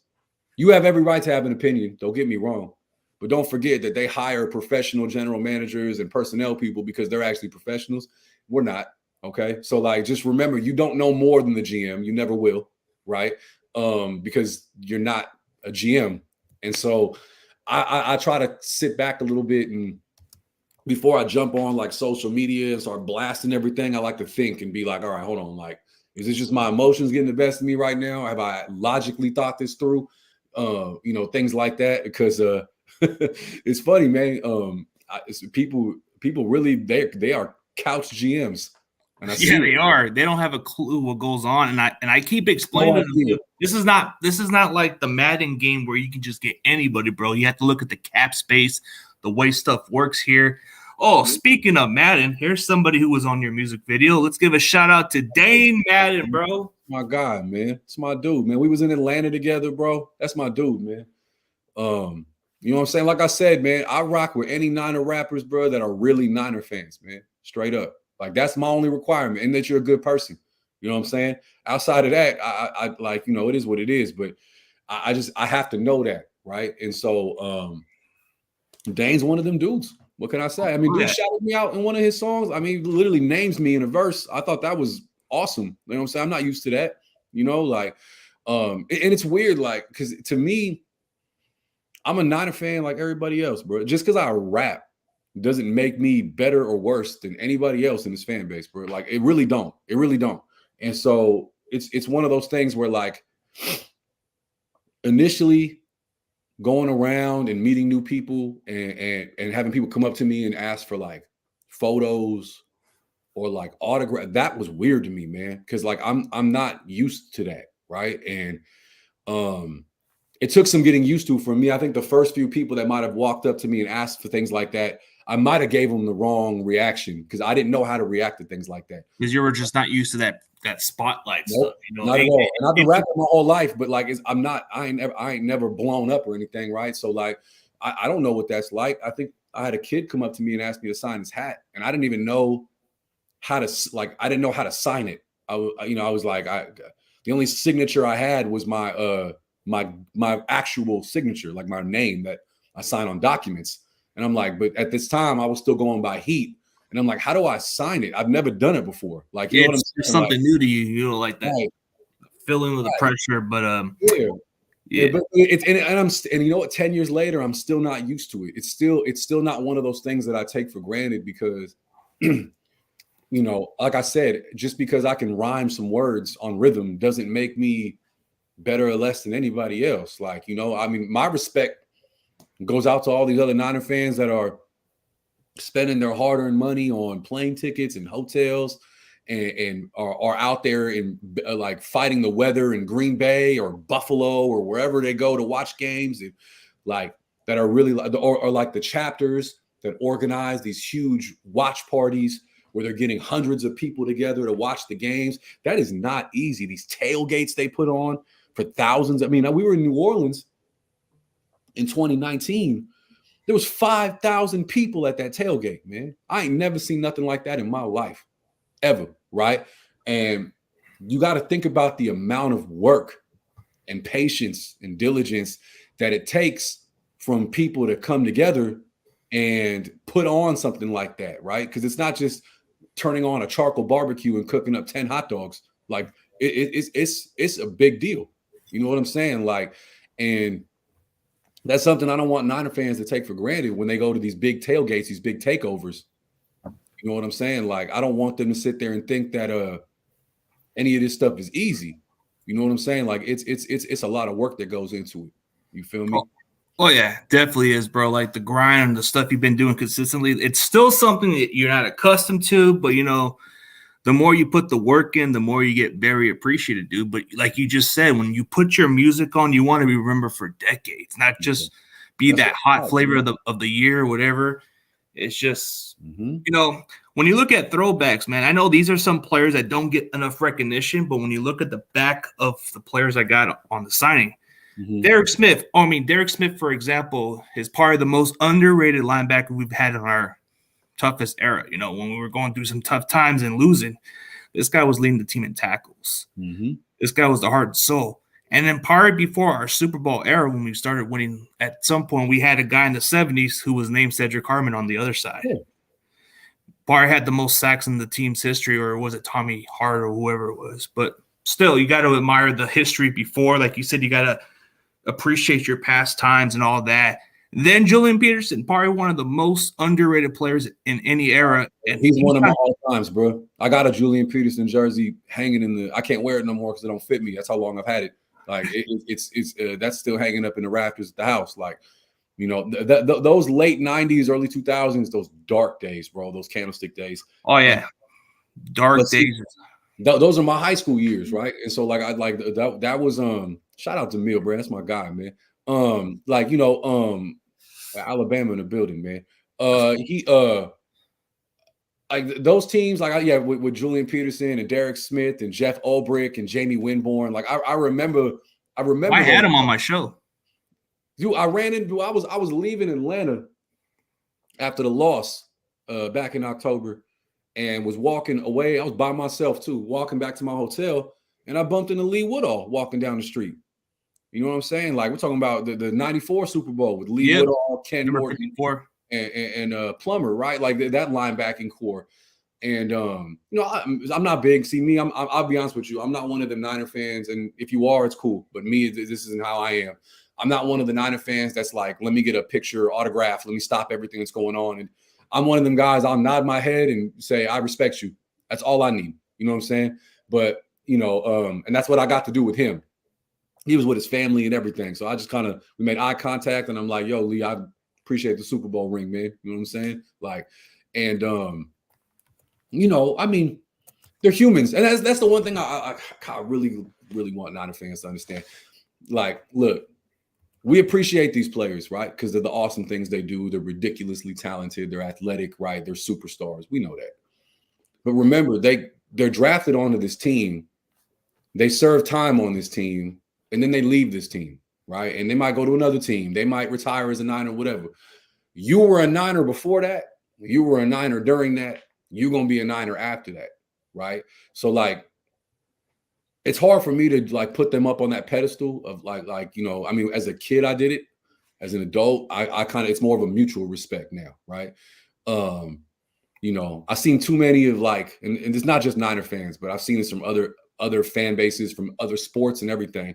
[SPEAKER 3] You have every right to have an opinion. Don't get me wrong. But don't forget that they hire professional general managers and personnel people because they're actually professionals. We're not. Okay. So like, just remember, you don't know more than the GM. You never will. Right. Because you're not a GM. And so I try to sit back a little bit and before I jump on like social media and start blasting everything, I like to think and be like, all right, hold on. Like, is this just my emotions getting the best of me right now? Have I logically thought this through? You know, things like that. Because it's funny, man. People really they are couch GMs. And
[SPEAKER 2] yeah, they are. They don't have a clue what goes on, and I keep explaining. This is not like the Madden game where you can just get anybody, bro. You have to look at the cap space, the way stuff works here. Oh, speaking of Madden, here's somebody who was on your music video. Let's give a shout out to Dane Madden, bro.
[SPEAKER 3] My God, man, it's my dude, man. We was in Atlanta together, bro. That's my dude, man. You know what I'm saying? Like I said, man, I rock with any Niner rappers, bro, that are really Niner fans, man. Straight up. Like that's my only requirement, and that you're a good person. You know what I'm saying? Outside of that, I like, you know, it is what it is, but I have to know that, right? And so Dane's one of them dudes. What can I say? I mean, dude shouted me out in one of his songs. I mean, literally names me in a verse. I thought that was awesome. You know what I'm saying? I'm not used to that, you know, like, and it's weird, like, because to me, I'm a Niner fan like everybody else, bro. Just because I rap doesn't make me better or worse than anybody else in this fan base, bro. Like, it really don't. It really don't. And so it's one of those things where, like, initially going around and meeting new people and having people come up to me and ask for like photos or like autograph, that was weird to me, man. Cause like I'm not used to that. Right. And it took some getting used to for me. I think the first few people that might have walked up to me and asked for things like that, I might have gave them the wrong reaction because I didn't know how to react to things like that.
[SPEAKER 2] Because you were just not used to that spotlight stuff, you know.
[SPEAKER 3] Not at all. And I've been rapping my whole life, but like I ain't never blown up or anything, right? So like I don't know what that's like. I think I had a kid come up to me and ask me to sign his hat, and I didn't even know how to I didn't know how to sign it. I was like, the only signature I had was my my actual signature, like my name that I sign on documents. And I'm like, but at this time I was still going by heat. And I'm like, how do I sign it? I've never done it before. Like, you know what I'm saying?
[SPEAKER 2] It's something new to you, you know, like that. Right. Feeling with the pressure, but
[SPEAKER 3] yeah. But and you know what? 10 years later, I'm still not used to it. It's still not one of those things that I take for granted because, you know, like I said, just because I can rhyme some words on rhythm doesn't make me better or less than anybody else. Like, you know, I mean, my respect goes out to all these other Niner fans that are spending their hard-earned money on plane tickets and hotels and are out there in like fighting the weather in Green Bay or Buffalo or wherever they go to watch games, and like that are really or like the chapters that organize these huge watch parties where they're getting hundreds of people together to watch the games. That is not easy. These tailgates they put on for thousands. I mean, we were in New Orleans in 2019. There was 5,000 people at that tailgate, man. I ain't never seen nothing like that in my life, ever, right? And you got to think about the amount of work and patience and diligence that it takes from people to come together and put on something like that, right? Because it's not just turning on a charcoal barbecue and cooking up 10 hot dogs. Like it's a big deal. You know what I'm saying? Like, and that's something I don't want Niner fans to take for granted when they go to these big tailgates, these big takeovers. You know what I'm saying? Like, I don't want them to sit there and think that any of this stuff is easy. You know what I'm saying? Like, it's a lot of work that goes into it. You feel me?
[SPEAKER 2] Oh yeah, definitely is, bro. Like the grind and the stuff you've been doing consistently, it's still something that you're not accustomed to, but you know, the more you put the work in, the more you get very appreciated, dude. But like you just said, when you put your music on, you want to be remembered for decades, not just be that hot flavor of the year or whatever. It's just, you know, when you look at throwbacks, man, I know these are some players that don't get enough recognition, but when you look at the back of the players I got on the signing, Derek Smith, for example, is probably the most underrated linebacker we've had in our toughest era. You know, when we were going through some tough times and losing, this guy was leading the team in tackles. This guy was the heart and soul. And then probably before our Super Bowl era, when we started winning, at some point we had a guy in the 70s who was named Cedric Harmon on the other side. Probably had the most sacks in the team's history, or was it Tommy Hart or whoever it was? But still, you got to admire the history before. Like you said, you got to appreciate your past times and all that. Then Julian Peterson, probably one of the most underrated players in any era.
[SPEAKER 3] And he's one of my all times, bro. I got a Julian Peterson jersey hanging in the – I can't wear it no more because it don't fit me. That's how long I've had it. Like, it's that's still hanging up in the rafters at the house. Like, you know, those late 90s, early 2000s, those dark days, bro, those candlestick days.
[SPEAKER 2] Oh, yeah. Dark days.
[SPEAKER 3] Those are my high school years, right? And so, like, that was shout out to Mill, bro. That's my guy, man. Like, you know, Alabama in the building, man. Like those teams, like with Julian Peterson and Derek Smith and Jeff Ulbrich and Jamie Winborn. Like I remember. I
[SPEAKER 2] had him on my show.
[SPEAKER 3] Dude, I was leaving Atlanta after the loss back in October, and was walking away. I was by myself too, walking back to my hotel, and I bumped into Lee Woodall walking down the street. You know what I'm saying? Like, we're talking about the 94 Super Bowl with Lee Woodall, Ken Morton, and Plummer, right? Like that linebacking core. And you know, I'm not big. See me, I'll be honest with you. I'm not one of the Niner fans, and if you are, it's cool. But me, this isn't how I am. I'm not one of the Niner fans that's like, let me get a picture, autograph, let me stop everything that's going on. And I'm one of them guys. I'll nod my head and say, I respect you. That's all I need. You know what I'm saying? But you know, and that's what I got to do with him. He was with his family and everything. So I just we made eye contact, and I'm like, yo, Lee, I appreciate the Super Bowl ring, man. You know what I'm saying? Like, and you know, I mean, they're humans. And that's the one thing I really, really want Niner fans to understand. Like, look, we appreciate these players, right? Because they're the awesome things they do. They're ridiculously talented. They're athletic, right? They're superstars. We know that. But remember, they're drafted onto this team. They serve time on this team. And then they leave this team, right? And they might go to another team. They might retire as a Niner, whatever. You were a Niner before that. You were a Niner during that. You're going to be a Niner after that, right? So, like, it's hard for me to, like, put them up on that pedestal of, like you know, I mean, as a kid, I did it. As an adult, I kind of, it's more of a mutual respect now, right? You know, I've seen too many of, like, and it's not just Niner fans, but I've seen this from other fan bases, from other sports and everything,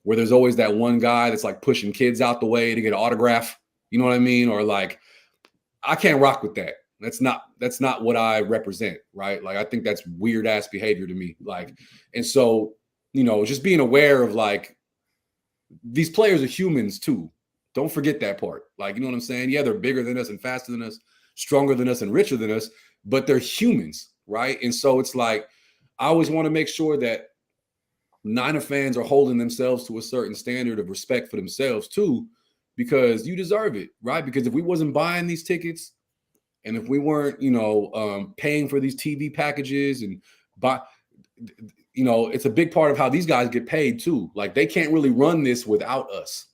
[SPEAKER 3] where there's always that one guy that's like pushing kids out the way to get an autograph. You know what I mean? Or like, I can't rock with that. That's not what I represent, right? Like, I think that's weird ass behavior to me. Like, and so, you know, just being aware of, like, these players are humans too. Don't forget that part. Like, you know what I'm saying? Yeah, they're bigger than us and faster than us, stronger than us and richer than us, but they're humans, right? And so it's like, I always want to make sure that Niner fans are holding themselves to a certain standard of respect for themselves too, because you deserve it, right? Because if we wasn't buying these tickets, and if we weren't, paying for these TV packages and buy, it's a big part of how these guys get paid too. Like they can't really run this without us,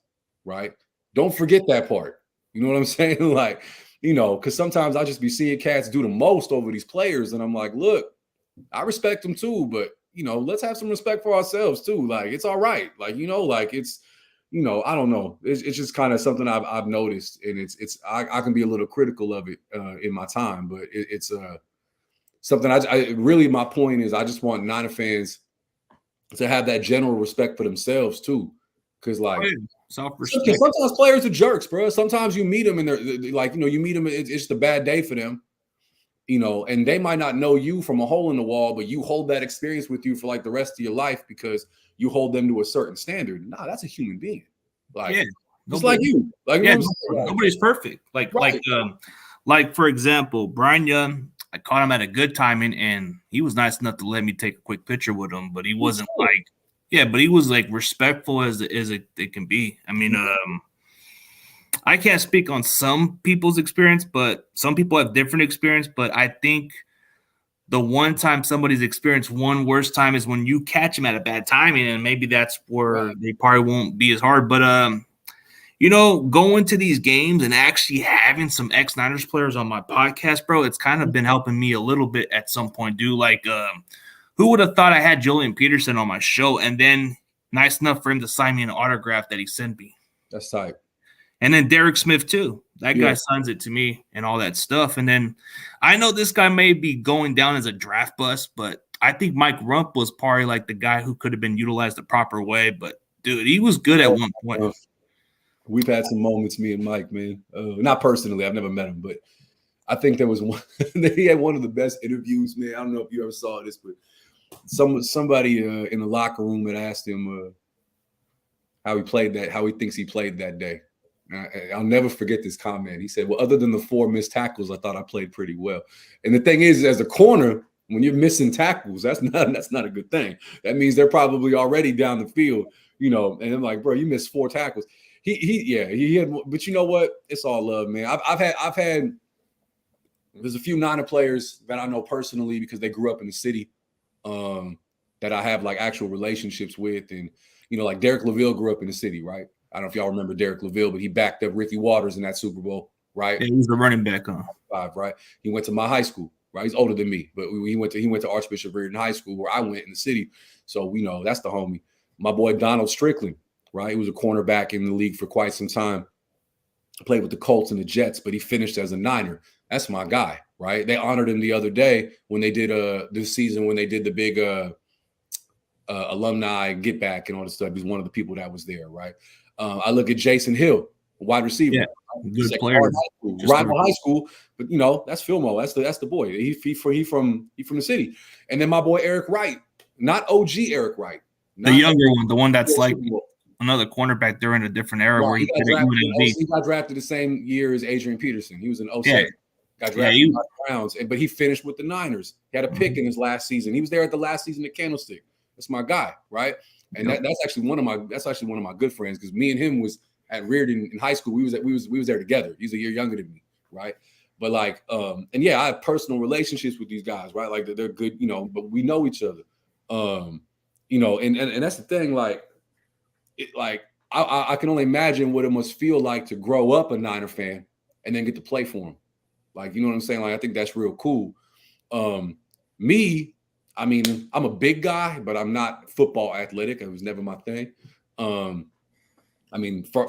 [SPEAKER 3] right? Don't forget that part. You know what I'm saying? Like, because sometimes I just be seeing cats do the most over these players, and I'm like, look, I respect them too, but let's have some respect for ourselves too. Like it's all right. Like, like it's, I don't know. It's just kind of something I've noticed, and I can be a little critical of it in my time, but it's something I really, my point is I just want Niner fans to have that general respect for themselves too. Cause like
[SPEAKER 2] self-respect.
[SPEAKER 3] Sometimes players are jerks, bro. Sometimes you meet them and they're like, you meet them, it's just a bad day for them. And they might not know you from a hole in the wall, but you hold that experience with you for like the rest of your life because you hold them to a certain standard. Nah, that's a human being. Like, just like you. Like,
[SPEAKER 2] nobody's perfect. Like,
[SPEAKER 3] right.
[SPEAKER 2] like for example, Brian Young, I caught him at a good timing, and he was nice enough to let me take a quick picture with him, but he wasn't but he was like respectful as it can be. I mean, I can't speak on some people's experience, but some people have different experience. But I think the one time somebody's experienced one worst time is when you catch them at a bad timing, and maybe that's where they probably won't be as hard. But going to these games and actually having some ex-Niners players on my podcast, bro, it's kind of been helping me a little bit at some point, dude. Like, who would have thought I had Julian Peterson on my show, and then nice enough for him to sign me an autograph that he sent me.
[SPEAKER 3] That's tight.
[SPEAKER 2] And then Derek Smith, too. That guy signs it to me and all that stuff. And then I know this guy may be going down as a draft bust, but I think Mike Rump was probably like the guy who could have been utilized the proper way. But, dude, he was good at one point.
[SPEAKER 3] We've had some moments, me and Mike, man. Not personally. I've never met him, but I think there was one. He had one of the best interviews, man. I don't know if you ever saw this, but somebody in the locker room had asked him how he thinks he played that day. I'll never forget this comment. He said, well, other than the 4 missed tackles, I thought I played pretty well. And the thing is, as a corner, when you're missing tackles, that's not a good thing. That means they're probably already down the field, and I'm like, bro, you missed 4 tackles. He had, but you know what? It's all love, man. I've had there's a few Niner players that I know personally because they grew up in the city that I have like actual relationships with. And, like Derek LaVille grew up in the city, right? I don't know if y'all remember Derek LaVille, but he backed up Ricky Waters in that Super Bowl, right?
[SPEAKER 2] Yeah, he was the running back, huh?
[SPEAKER 3] 5, right? He went to my high school, right? He's older than me, but he went to Archbishop Reardon High School where I went in the city. So we know that's the homie. My boy Donald Strickland, right? He was a cornerback in the league for quite some time. Played with the Colts and the Jets, but he finished as a Niner. That's my guy, right? They honored him the other day when they did this season when they did the big alumni get back and all this stuff. He's one of the people that was there, right? I look at Jason Hill, wide receiver.
[SPEAKER 2] Yeah, good player.
[SPEAKER 3] Rival high school, but that's Filmo. That's the boy. He from the city. And then my boy Eric Wright, not OG Eric Wright,
[SPEAKER 2] the younger one, the one that's like another cornerback. They're in a different era where he
[SPEAKER 3] got drafted the same year as Adrian Peterson. He was an 07.
[SPEAKER 2] Yeah.
[SPEAKER 3] Got drafted by the Browns, but he finished with the Niners. He had a pick in his last season. He was there at the last season at Candlestick. That's my guy, right? And that's actually one of my good friends because me and him was at Reardon in high school. We was there together. He's a year younger than me, right? But like, I have personal relationships with these guys, right? Like they're good, but we know each other, and that's the thing. Like, I can only imagine what it must feel like to grow up a Niner fan and then get to play for them. Like, you know what I'm saying? Like, I think that's real cool. I mean, I'm a big guy, but I'm not football athletic. It was never my thing.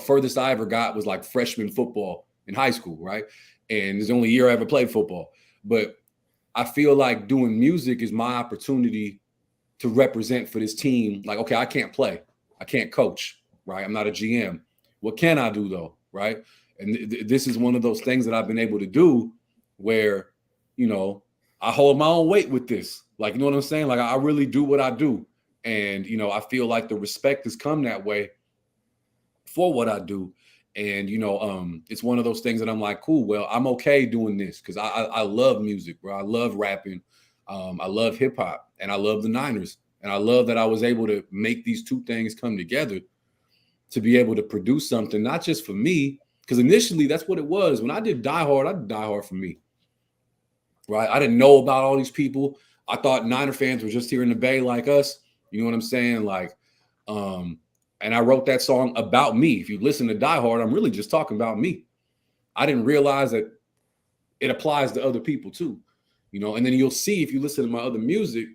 [SPEAKER 3] Furthest I ever got was like freshman football in high school, right? And it's the only year I ever played football. But I feel like doing music is my opportunity to represent for this team. Like, okay, I can't play. I can't coach, right? I'm not a GM. What can I do though, right? And this is one of those things that I've been able to do where, I hold my own weight with this. Like, you know what I'm saying? Like, I really do what I do. And, I feel like the respect has come that way for what I do. And, it's one of those things that I'm like, cool, well, I'm okay doing this because I love music, bro. I love rapping. I love hip hop and I love the Niners. And I love that I was able to make these two things come together to be able to produce something, not just for me, because initially that's what it was. When I did Die Hard, I did Die Hard for me. right? I didn't know about all these people. I thought Niner fans were just here in the Bay like us. You know what I'm saying? Like, and I wrote that song about me. If you listen to Die Hard, I'm really just talking about me. I didn't realize that it applies to other people too, you know. And then you'll see, if you listen to my other music,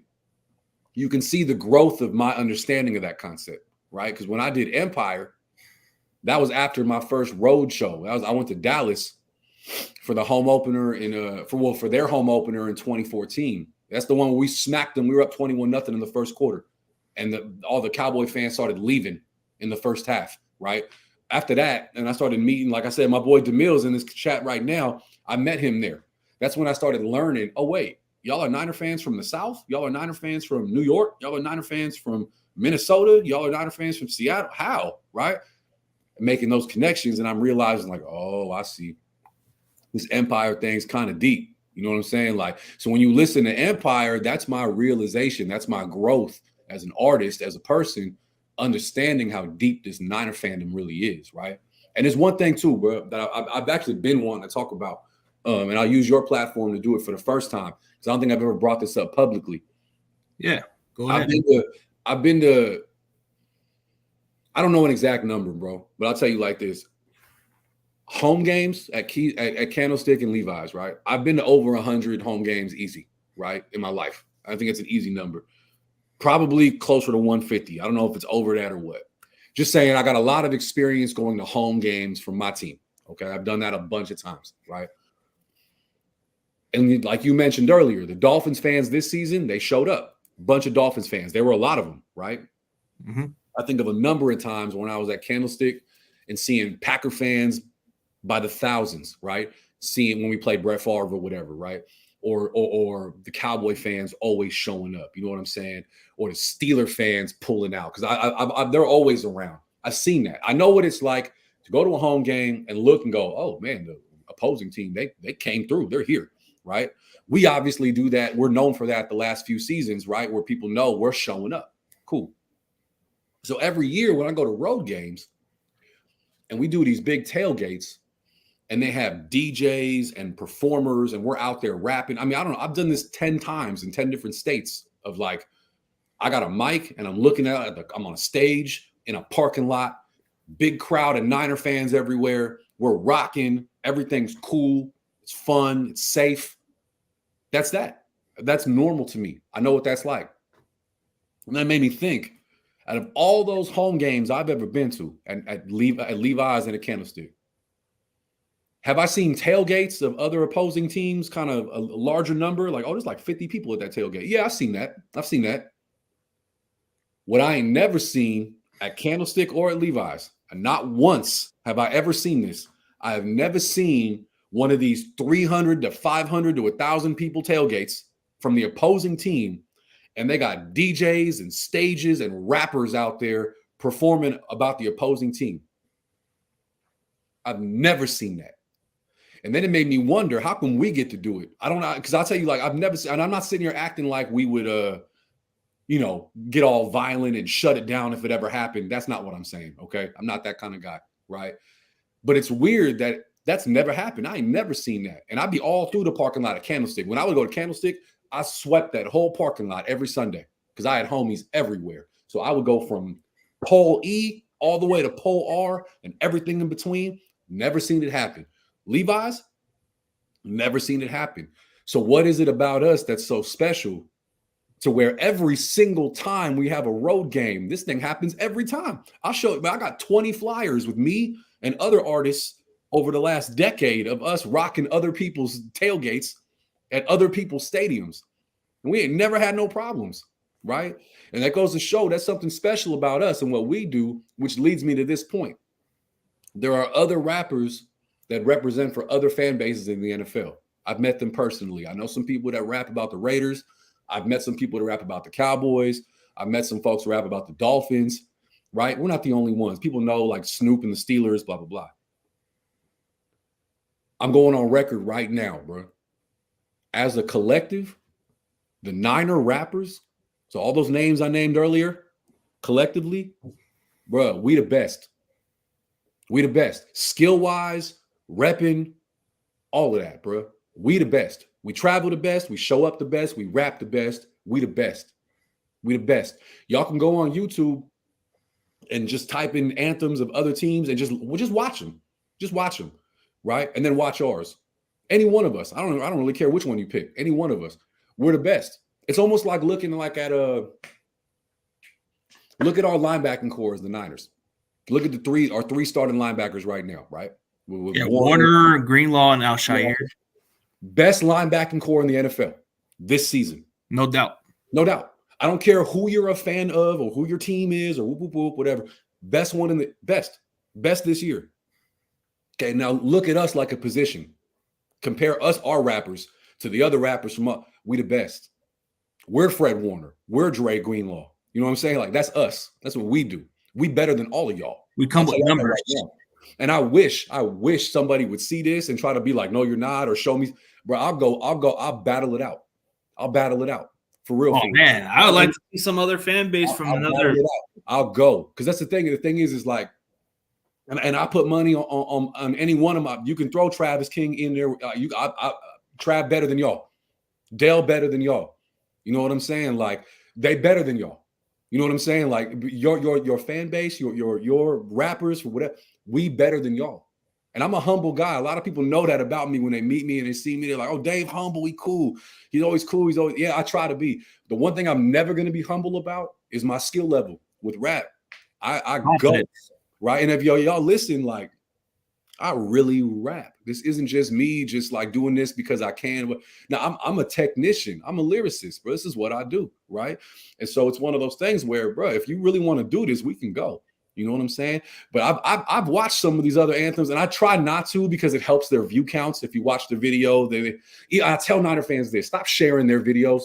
[SPEAKER 3] you can see the growth of my understanding of that concept, right? Because when I did Empire, that was after my first road show. I went to Dallas for the home opener for their home opener in 2014. That's the one where we smacked them. We were up 21-0 in the first quarter, and all the Cowboy fans started leaving in the first half, right? After that, and I started meeting, like I said, my boy DeMille's in this chat right now. I met him there. That's when I started learning, oh, wait, y'all are Niner fans from the South? Y'all are Niner fans from New York? Y'all are Niner fans from Minnesota? Y'all are Niner fans from Seattle? How, right? Making those connections, and I'm realizing, like, oh, I see. This Empire thing's kind of deep. You know what I'm saying? Like, so when you listen to Empire, that's my realization. That's my growth as an artist, as a person, understanding how deep this Niner fandom really is, right? And there's one thing too, bro, that I've actually been wanting to talk about, and I'll use your platform to do it for the first time, because I don't think I've ever brought this up publicly.
[SPEAKER 2] Yeah, go ahead.
[SPEAKER 3] I've been to I don't know an exact number, bro, but I'll tell you like this. Home games at Candlestick and Levi's, right? I've been to over 100 home games easy, right, in my life. I think it's an easy number. Probably closer to 150. I don't know if it's over that or what. Just saying, I got a lot of experience going to home games from my team, okay? I've done that a bunch of times, right? And like you mentioned earlier, the Dolphins fans this season, they showed up. A bunch of Dolphins fans. There were a lot of them, right?
[SPEAKER 2] Mm-hmm.
[SPEAKER 3] I think of a number of times when I was at Candlestick and seeing Packer fans by the thousands, right? Seeing when we played Brett Favre or whatever, right? Or the Cowboy fans always showing up, you know what I'm saying? Or the Steeler fans pulling out, because they're always around. I've seen that. I know what it's like to go to a home game and look and go, oh man, the opposing team, they came through, they're here, right? We obviously do that. We're known for that the last few seasons, right? Where people know we're showing up. Cool. So every year when I go to road games and we do these big tailgates, and they have DJs and performers, and we're out there rapping. I mean, I don't know. I've done this 10 times in 10 different states of, like, I got a mic and I'm looking at it. I'm on a stage in a parking lot, big crowd of Niner fans everywhere. We're rocking. Everything's cool. It's fun. It's safe. That's that. That's normal to me. I know what that's like. And that made me think, out of all those home games I've ever been to at Levi's and at Candlestick, have I seen tailgates of other opposing teams, kind of a larger number? Like, oh, there's like 50 people at that tailgate. Yeah, I've seen that. What I ain't never seen at Candlestick or at Levi's, and not once have I ever seen this, I have never seen one of these 300 to 500 to 1,000 people tailgates from the opposing team, and they got DJs and stages and rappers out there performing about the opposing team. I've never seen that. And then it made me wonder, how come we get to do it? I don't know, because I'll tell you, like, I've never seen, and I'm not sitting here acting like we would, get all violent and shut it down if it ever happened. That's not what I'm saying, okay? I'm not that kind of guy, right? But it's weird that that's never happened. I ain't never seen that. And I'd be all through the parking lot at Candlestick. When I would go to Candlestick, I swept that whole parking lot every Sunday because I had homies everywhere. So I would go from pole E all the way to pole R and everything in between. Never seen it happen. Levi's, never seen it happen. So what is it about us that's so special to where every single time we have a road game, this thing happens every time? I'll show you. I got 20 flyers with me and other artists over the last decade of us rocking other people's tailgates at other people's stadiums. And we ain't never had no problems, right? And that goes to show that's something special about us and what we do, which leads me to this point. There are other rappers that represent for other fan bases in the NFL. I've met them personally. I know some people that rap about the Raiders. I've met some people that rap about the Cowboys. I've met some folks who rap about the Dolphins, right? We're not the only ones. People know, like, Snoop and the Steelers, blah, blah, blah. I'm going on record right now, bro. As a collective, the Niner rappers, so all those names I named earlier, collectively, bro, we the best. We the best. Skill-wise, repping, all of that, bro. We the best. We travel the best. We show up the best. We rap the best. We the best. We the best. Y'all can go on YouTube and just type in anthems of other teams and just watch them. Just watch them, right? And then watch ours. Any one of us. I don't really care which one you pick. Any one of us. We're the best. It's almost like looking like at look at our linebacking core as the Niners. Look at our three starting linebackers right now, right? With
[SPEAKER 2] Warner, Greenlaw, and Al-Shaair.
[SPEAKER 3] Best linebacking core in the NFL this season.
[SPEAKER 2] No doubt.
[SPEAKER 3] No doubt. I don't care who you're a fan of or who your team is or whoop, whoop, whoop, whatever. Best one in the best this year. Okay, now look at us like a position. Compare us, our rappers, to the other rappers from us. We the best. We're Fred Warner. We're Dre Greenlaw. You know what I'm saying? Like, that's us. That's what we do. We better than all of y'all.
[SPEAKER 2] We come with numbers.
[SPEAKER 3] Right, and I wish somebody would see this and try to be like, no, you're not, or show me. Bro, I'll battle it out. I'll battle it out. For real.
[SPEAKER 2] Oh, man. I would like to see some other fan base from another.
[SPEAKER 3] I'll go. Because that's the thing. The thing is like, and I put money on any one of my, you can throw Travis King in there. Trav better than y'all. Dale better than y'all. You know what I'm saying? Like, they better than y'all. You know what I'm saying? Like, your fan base, your rappers, whatever, we better than y'all. And I'm a humble guy. A lot of people know that about me when they meet me and they see me. They're like, oh, Dave humble, he cool. He's always cool. He's always, yeah, I try to be. The one thing I'm never going to be humble about is my skill level with rap. I go, right? And if y'all listen, like, I really rap. This isn't just me just like doing this because I can. Now, I'm a technician. I'm a lyricist, bro. This is what I do, right? And so it's one of those things where, bro, if you really want to do this, we can go. You know what I'm saying? But I've watched some of these other anthems, and I try not to because it helps their view counts. If you watch the video, I tell Niner fans this: stop sharing their videos.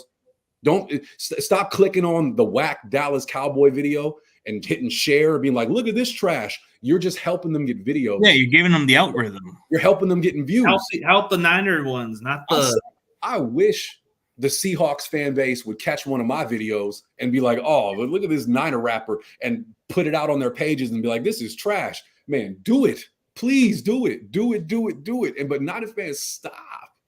[SPEAKER 3] Don't stop clicking on the whack Dallas Cowboy video and hitting share, being like, "Look at this trash." You're just helping them get videos.
[SPEAKER 2] Yeah, you're giving them the algorithm.
[SPEAKER 3] You're helping them getting views.
[SPEAKER 2] Help the Niner ones, not the.
[SPEAKER 3] I wish the Seahawks fan base would catch one of my videos and be like, oh, look at this Niner rapper, and put it out on their pages and be like, this is trash. Man, do it. Please do it. Do it. But Niner fans, stop.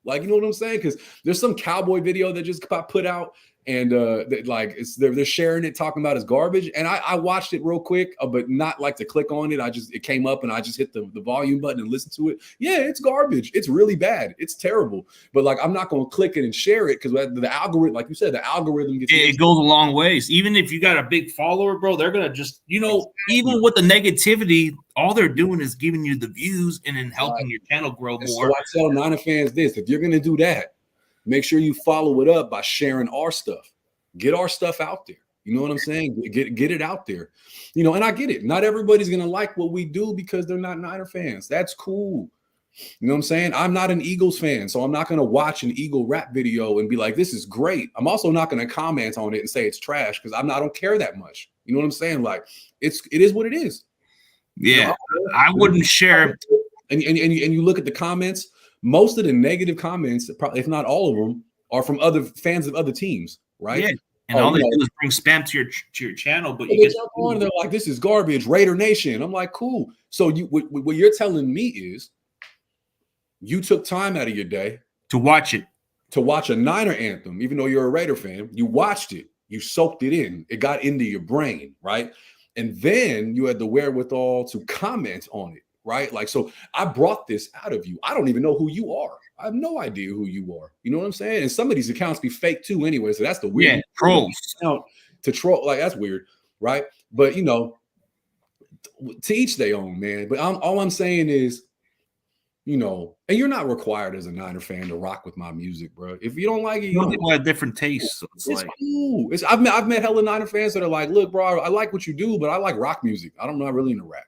[SPEAKER 3] Like, you know what I'm saying? Because there's some cowboy video that just got put out, and they're sharing it, talking about it's garbage. And I watched it real quick, but not like to click on it. It came up and I just hit the volume button and listened to it. Yeah, it's garbage. It's really bad. It's terrible. But like, I'm not going to click it and share it because the algorithm, like you said, the algorithm gets
[SPEAKER 2] it goes a long ways. Even if you got a big follower, bro, they're gonna just, even with the negativity, all they're doing is giving you the views and then helping your channel grow more.
[SPEAKER 3] So I tell Niner fans this: if you're gonna do that, make sure you follow it up by sharing our stuff. Get our stuff out there. You know what I'm saying? Get it out there. And I get it. Not everybody's going to like what we do because they're not Niner fans. That's cool. You know what I'm saying? I'm not an Eagles fan, so I'm not going to watch an Eagle rap video and be like, this is great. I'm also not going to comment on it and say it's trash because I don't care that much. You know what I'm saying? Like, it is what it is.
[SPEAKER 2] Yeah. I wouldn't share.
[SPEAKER 3] And you look at the comments, most of the negative comments, if not all of them, are from other fans of other teams, right? Yeah.
[SPEAKER 2] And all they do is bring spam to your channel, but you
[SPEAKER 3] get on. They're like, "This is garbage, Raider Nation." I'm like, "Cool." So what you're telling me is, you took time out of your day
[SPEAKER 2] to watch
[SPEAKER 3] a Niner anthem, even though you're a Raider fan. You watched it, you soaked it in, it got into your brain, right? And then you had the wherewithal to comment on it. Right? Like, so I brought this out of you. I don't even know who you are. I have no idea who you are. You know what I'm saying? And some of these accounts be fake too anyway. So that's the weird.
[SPEAKER 2] Yeah, trolls.
[SPEAKER 3] To troll, like, that's weird. Right? But, to each their own, man. But all I'm saying is, and you're not required as a Niner fan to rock with my music, bro. If you don't like it,
[SPEAKER 2] people have different tastes. So it's like
[SPEAKER 3] cool. I've met hella Niner fans that are like, look, bro, I like what you do, but I like rock music. I'm not really into rap.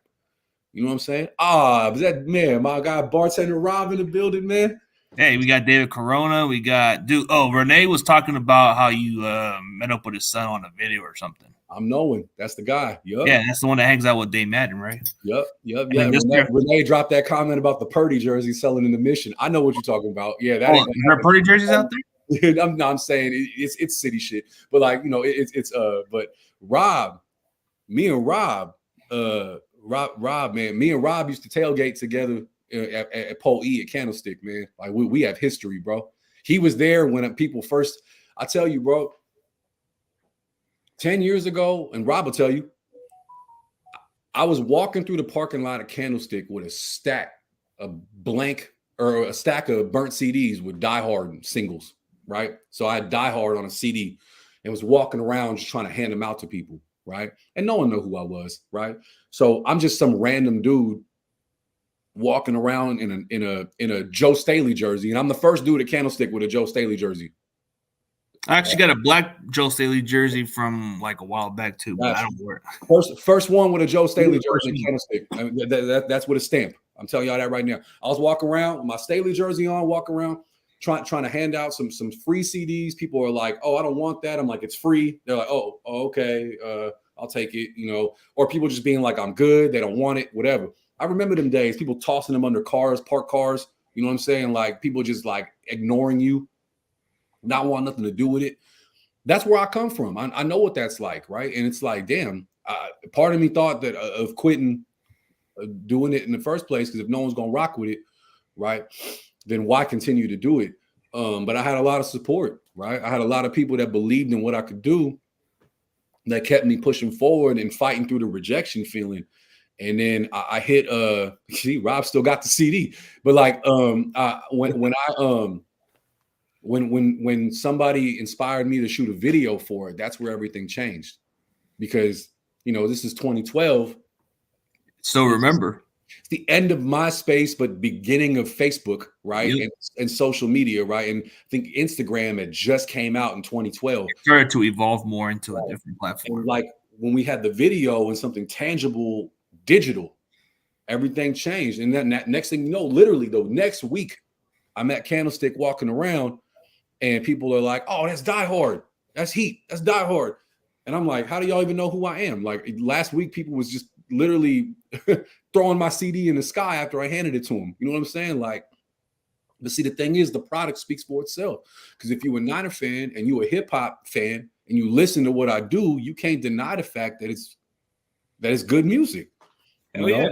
[SPEAKER 3] You know what I'm saying? Is that, man, my guy bartender Rob in the building, man?
[SPEAKER 2] Hey, we got David Corona. We got Renee was talking about how you met up with his son on a video or something.
[SPEAKER 3] I'm knowing. That's the guy. Yep.
[SPEAKER 2] Yeah, that's the one that hangs out with Dave Madden, right?
[SPEAKER 3] Yep. Yeah. Renee dropped that comment about the Purdy jersey selling in the Mission. I know what you're talking about. Yeah, that
[SPEAKER 2] is there Purdy jerseys out there?
[SPEAKER 3] I'm saying it's city shit. But like, but Rob, me and Rob, man, me and Rob used to tailgate together at Pole E at Candlestick, man. Like, we have history, bro. He was there when people first. I tell you, bro. 10 years ago, and Rob will tell you, I was walking through the parking lot of Candlestick with a stack of a stack of burnt CDs with Die Hard singles, right? So I had Die Hard on a CD and was walking around just trying to hand them out to people, right? And no one knew who I was, right? So I'm just some random dude walking around in a Joe Staley jersey, and I'm the first dude at Candlestick with a Joe Staley jersy.
[SPEAKER 2] I actually got a black Joe Staley jersey from like a while back too, but I don't wear it.
[SPEAKER 3] First one with a Joe Staley jersey, Candlestick. I mean, that's with a stamp. I'm telling y'all that right now. I was walking around with my Staley jersey on, walking around, trying to hand out some free CDs. People are like, "Oh, I don't want that." I'm like, "It's free." They're like, "Oh, okay, I'll take it," you know. Or people just being like, "I'm good." They don't want it, whatever. I remember them days. People tossing them under cars, parked cars. You know what I'm saying? Like people just like ignoring you, not wanting nothing to do with it. That's where I come from. I know what that's like, right? And it's like, damn. Part of me thought that of quitting doing it in the first place, because if no one's gonna rock with it, right, then why continue to do it? But I had a lot of support, right? I had a lot of people that believed in what I could do, that kept me pushing forward and fighting through the rejection feeling. And then I hit see, Rob still got the CD, but like when somebody inspired me to shoot a video for it, that's where everything changed. Because you know, this is 2012.
[SPEAKER 2] So remember,
[SPEAKER 3] it's the end of MySpace, but beginning of Facebook, right?
[SPEAKER 2] Yep.
[SPEAKER 3] And social media, right? And I think Instagram had just came out in 2012.
[SPEAKER 2] It started to evolve more into a different platform.
[SPEAKER 3] And like when we had the video and something tangible, digital, everything changed. And then that next thing you know, literally the next week, I'm at Candlestick walking around, and people are like, "Oh, that's Die Hard. That's Heat. That's Die Hard." And I'm like, "How do y'all even know who I am?" Like last week, people was just literally throwing my CD in the sky after I handed it to them. You know what I'm saying? Like, but see, the thing is, the product speaks for itself. Because if you're a Niner fan and you're a hip hop fan and you listen to what I do, you can't deny the fact that it's good music. You know? Yeah.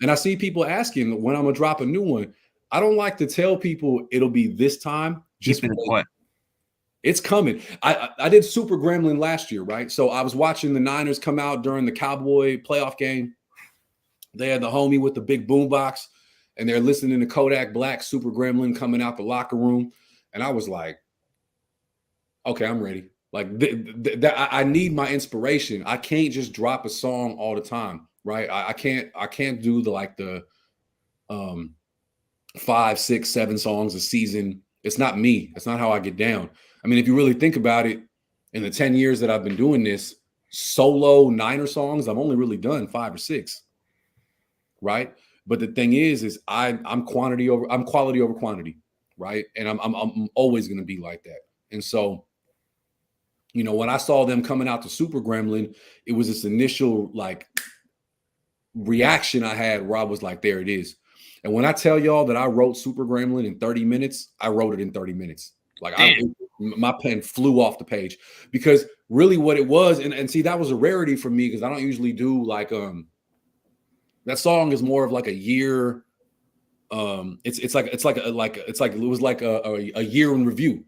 [SPEAKER 3] And I see people asking when I'm gonna drop a new one. I don't like to tell people it'll be this time. Just
[SPEAKER 2] what?
[SPEAKER 3] It's coming. I did Super Gremlin last year, right? So I was watching the Niners come out during the Cowboy playoff game. They had the homie with the big boombox, and they're listening to Kodak Black, Super Gremlin coming out the locker room. And I was like, okay, I'm ready. Like I need my inspiration. I can't just drop a song all the time, right? I can't do the 5, 6, 7 songs a season. It's not me. It's not how I get down. I mean, if you really think about it, in the 10 years that I've been doing this, solo Niner songs, I've only really done 5 or 6, right? But the thing is I'm quality over quantity, right? And I'm always going to be like that. And so, you know, when I saw them coming out to Super Gremlin, it was this initial like reaction I had where I was like, there it is. And when I tell y'all that I wrote Super Gremlin in 30 minutes, I wrote it in 30 minutes. Like my pen flew off the page, because really what it was, and see, that was a rarity for me, because I don't usually do like that song is more of like a year. It was like a year in review.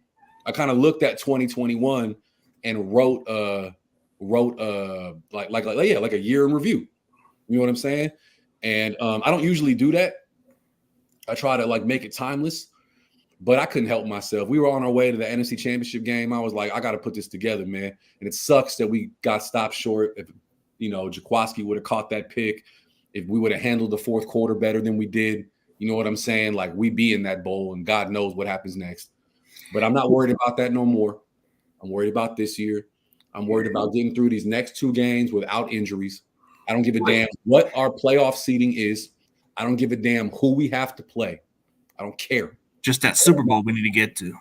[SPEAKER 3] I kind of looked at 2021 and wrote like a year in review. You know what I'm saying? And I don't usually do that. I try to like make it timeless, but I couldn't help myself. We were on our way to the NFC Championship game. I was like, I got to put this together, man. And it sucks that we got stopped short. If, you know, Jaquaski would have caught that pick, if we would have handled the fourth quarter better than we did, you know what I'm saying? Like, we be in that bowl, and God knows what happens next. But I'm not worried about that no more. I'm worried about this year. I'm worried about getting through these next 2 games without injuries. I don't give a damn what our playoff seeding is. I don't give a damn who we have to play. I don't care.
[SPEAKER 2] Just that Super Bowl we need to get to.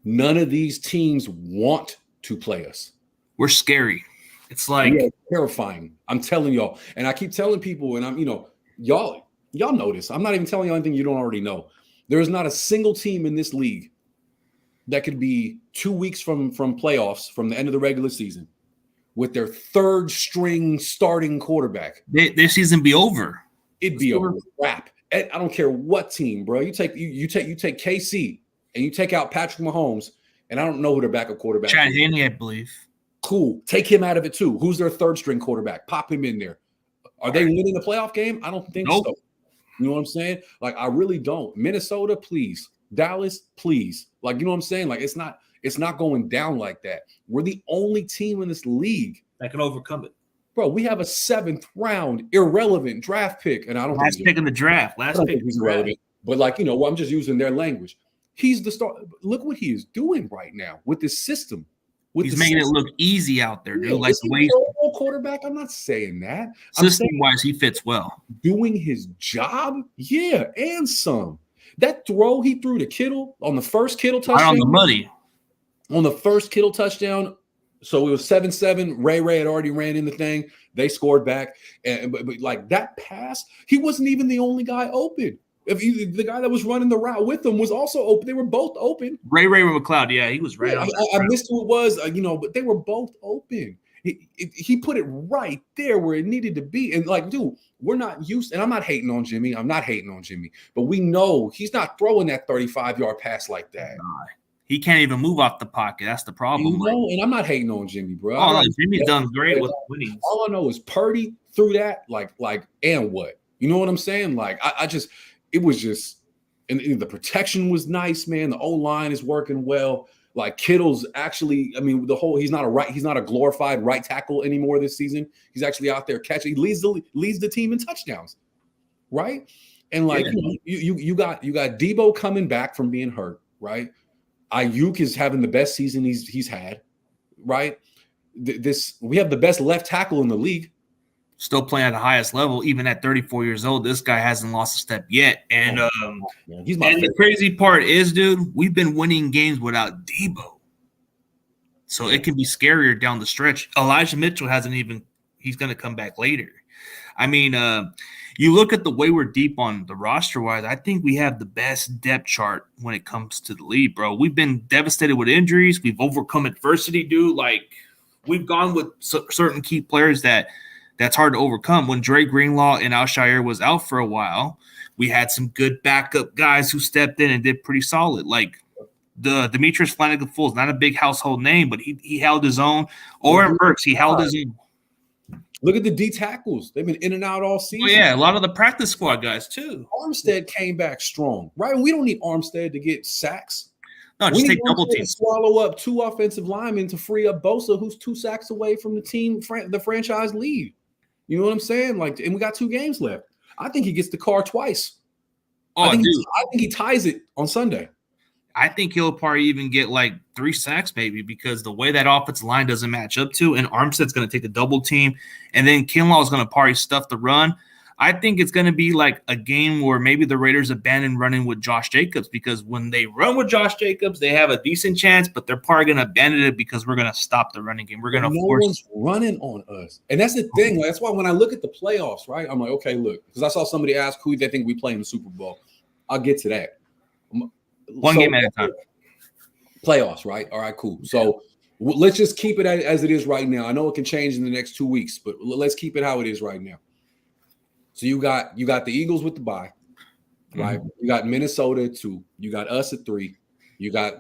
[SPEAKER 3] None of these teams want to play us.
[SPEAKER 2] We're scary. It's like
[SPEAKER 3] terrifying. I'm telling y'all. And I keep telling people, and I'm, you know, y'all know this. I'm not even telling you anything you don't already know. There is not a single team in this league that could be 2 weeks from playoffs, from the end of the regular season, with their 3rd string starting quarterback.
[SPEAKER 2] Their season be over.
[SPEAKER 3] It'd be a wrap. I don't care what team, bro. You take KC and you take out Patrick Mahomes, and I don't know who their backup quarterback
[SPEAKER 2] Chad
[SPEAKER 3] is.
[SPEAKER 2] Henne, I believe.
[SPEAKER 3] Cool. Take him out of it too. Who's their third string quarterback? Pop him in there. Are they winning the playoff game? I don't think so. You know what I'm saying? Like, I really don't. Minnesota, please. Dallas, please. Like, you know what I'm saying? Like, it's not going down like that. We're the only team in this league
[SPEAKER 2] that can overcome it.
[SPEAKER 3] Bro, we have a 7th round irrelevant draft pick, and I don't
[SPEAKER 2] last pick in the draft. Last pick
[SPEAKER 3] he's irrelevant. But like, you know, I'm just using their language. He's the star. Look what he is doing right now with this system.
[SPEAKER 2] He's making it look easy out there, dude.
[SPEAKER 3] Yeah,
[SPEAKER 2] like the way he's
[SPEAKER 3] a quarterback. I'm not saying that.
[SPEAKER 2] System-wise, he fits well.
[SPEAKER 3] Doing his job, yeah, and some. That throw he threw to Kittle on the first Kittle touchdown.
[SPEAKER 2] Right on the money.
[SPEAKER 3] On the first Kittle touchdown. So it was 7-7. Ray had already ran in the thing. They scored back. And but like that pass, he wasn't even the only guy open. The guy that was running the route with him was also open. They were both open.
[SPEAKER 2] Ray McLeod, yeah, he was right on.
[SPEAKER 3] I missed who it was, you know, but they were both open. He put it right there where it needed to be. And like, dude, we're not used. And I'm not hating on Jimmy. But we know he's not throwing that 35-yard pass like that.
[SPEAKER 2] Nah, he can't even move off the pocket. That's the problem.
[SPEAKER 3] You know, and I'm not hating on Jimmy, bro.
[SPEAKER 2] Oh, no, Jimmy's done great with winning.
[SPEAKER 3] All I know is Purdy threw that, like, and what? You know what I'm saying? Like, it was just, and the protection was nice, man. The O-line is working well. Like Kittle's actually, I mean, he's not a glorified right tackle anymore this season. He's actually out there catching. He leads the team in touchdowns, right? And like, you got Debo coming back from being hurt, right? Ayuk is having the best season he's had, right? We have the best left tackle in the league.
[SPEAKER 2] Still playing at the highest level, even at 34 years old. This guy hasn't lost a step yet. And
[SPEAKER 3] he's my favorite.
[SPEAKER 2] The crazy part is, dude, we've been winning games without Debo. So it can be scarier down the stretch. Elijah Mitchell he's going to come back later. I mean, you look at the way we're deep on the roster-wise, I think we have the best depth chart when it comes to the league, bro. We've been devastated with injuries. We've overcome adversity, dude. Like, we've gone with certain key players that's hard to overcome. When Dre Greenlaw and Alshire was out for a while, we had some good backup guys who stepped in and did pretty solid. Like the Demetrius Flanagan-Fools, not a big household name, but he held his own. Oren Burks, he held his own.
[SPEAKER 3] Look at the D tackles. They've been in and out all season.
[SPEAKER 2] Oh, yeah, a lot of the practice squad guys too.
[SPEAKER 3] Armstead came back strong, right? We don't need Armstead to get sacks.
[SPEAKER 2] No, just take double teams.
[SPEAKER 3] Swallow up 2 offensive linemen to free up Bosa, who's 2 sacks away from the franchise lead. You know what I'm saying? Like, and we got 2 games left. I think he gets the car twice. I think he ties it on Sunday.
[SPEAKER 2] I think he'll probably even get like 3 sacks maybe because the way that offensive line doesn't match up to, and Armstead's going to take the double team, and then Kinlaw is going to probably stuff the run. I think it's going to be like a game where maybe the Raiders abandon running with Josh Jacobs because when they run with Josh Jacobs, they have a decent chance, but they're probably going to abandon it because we're going to stop the running game. We're going to force.
[SPEAKER 3] One's running on us. And that's the thing. That's why when I look at the playoffs, right, I'm like, okay, look, because I saw somebody ask who they think we play in the Super Bowl. I'll get to that.
[SPEAKER 2] One game at a time.
[SPEAKER 3] Playoffs, right? All right, cool. So let's just keep it as it is right now. I know it can change in the next 2 weeks, but let's keep it how it is right now. So you got the Eagles with the bye, right? Mm-hmm. You got Minnesota at 2. You got us at 3. You got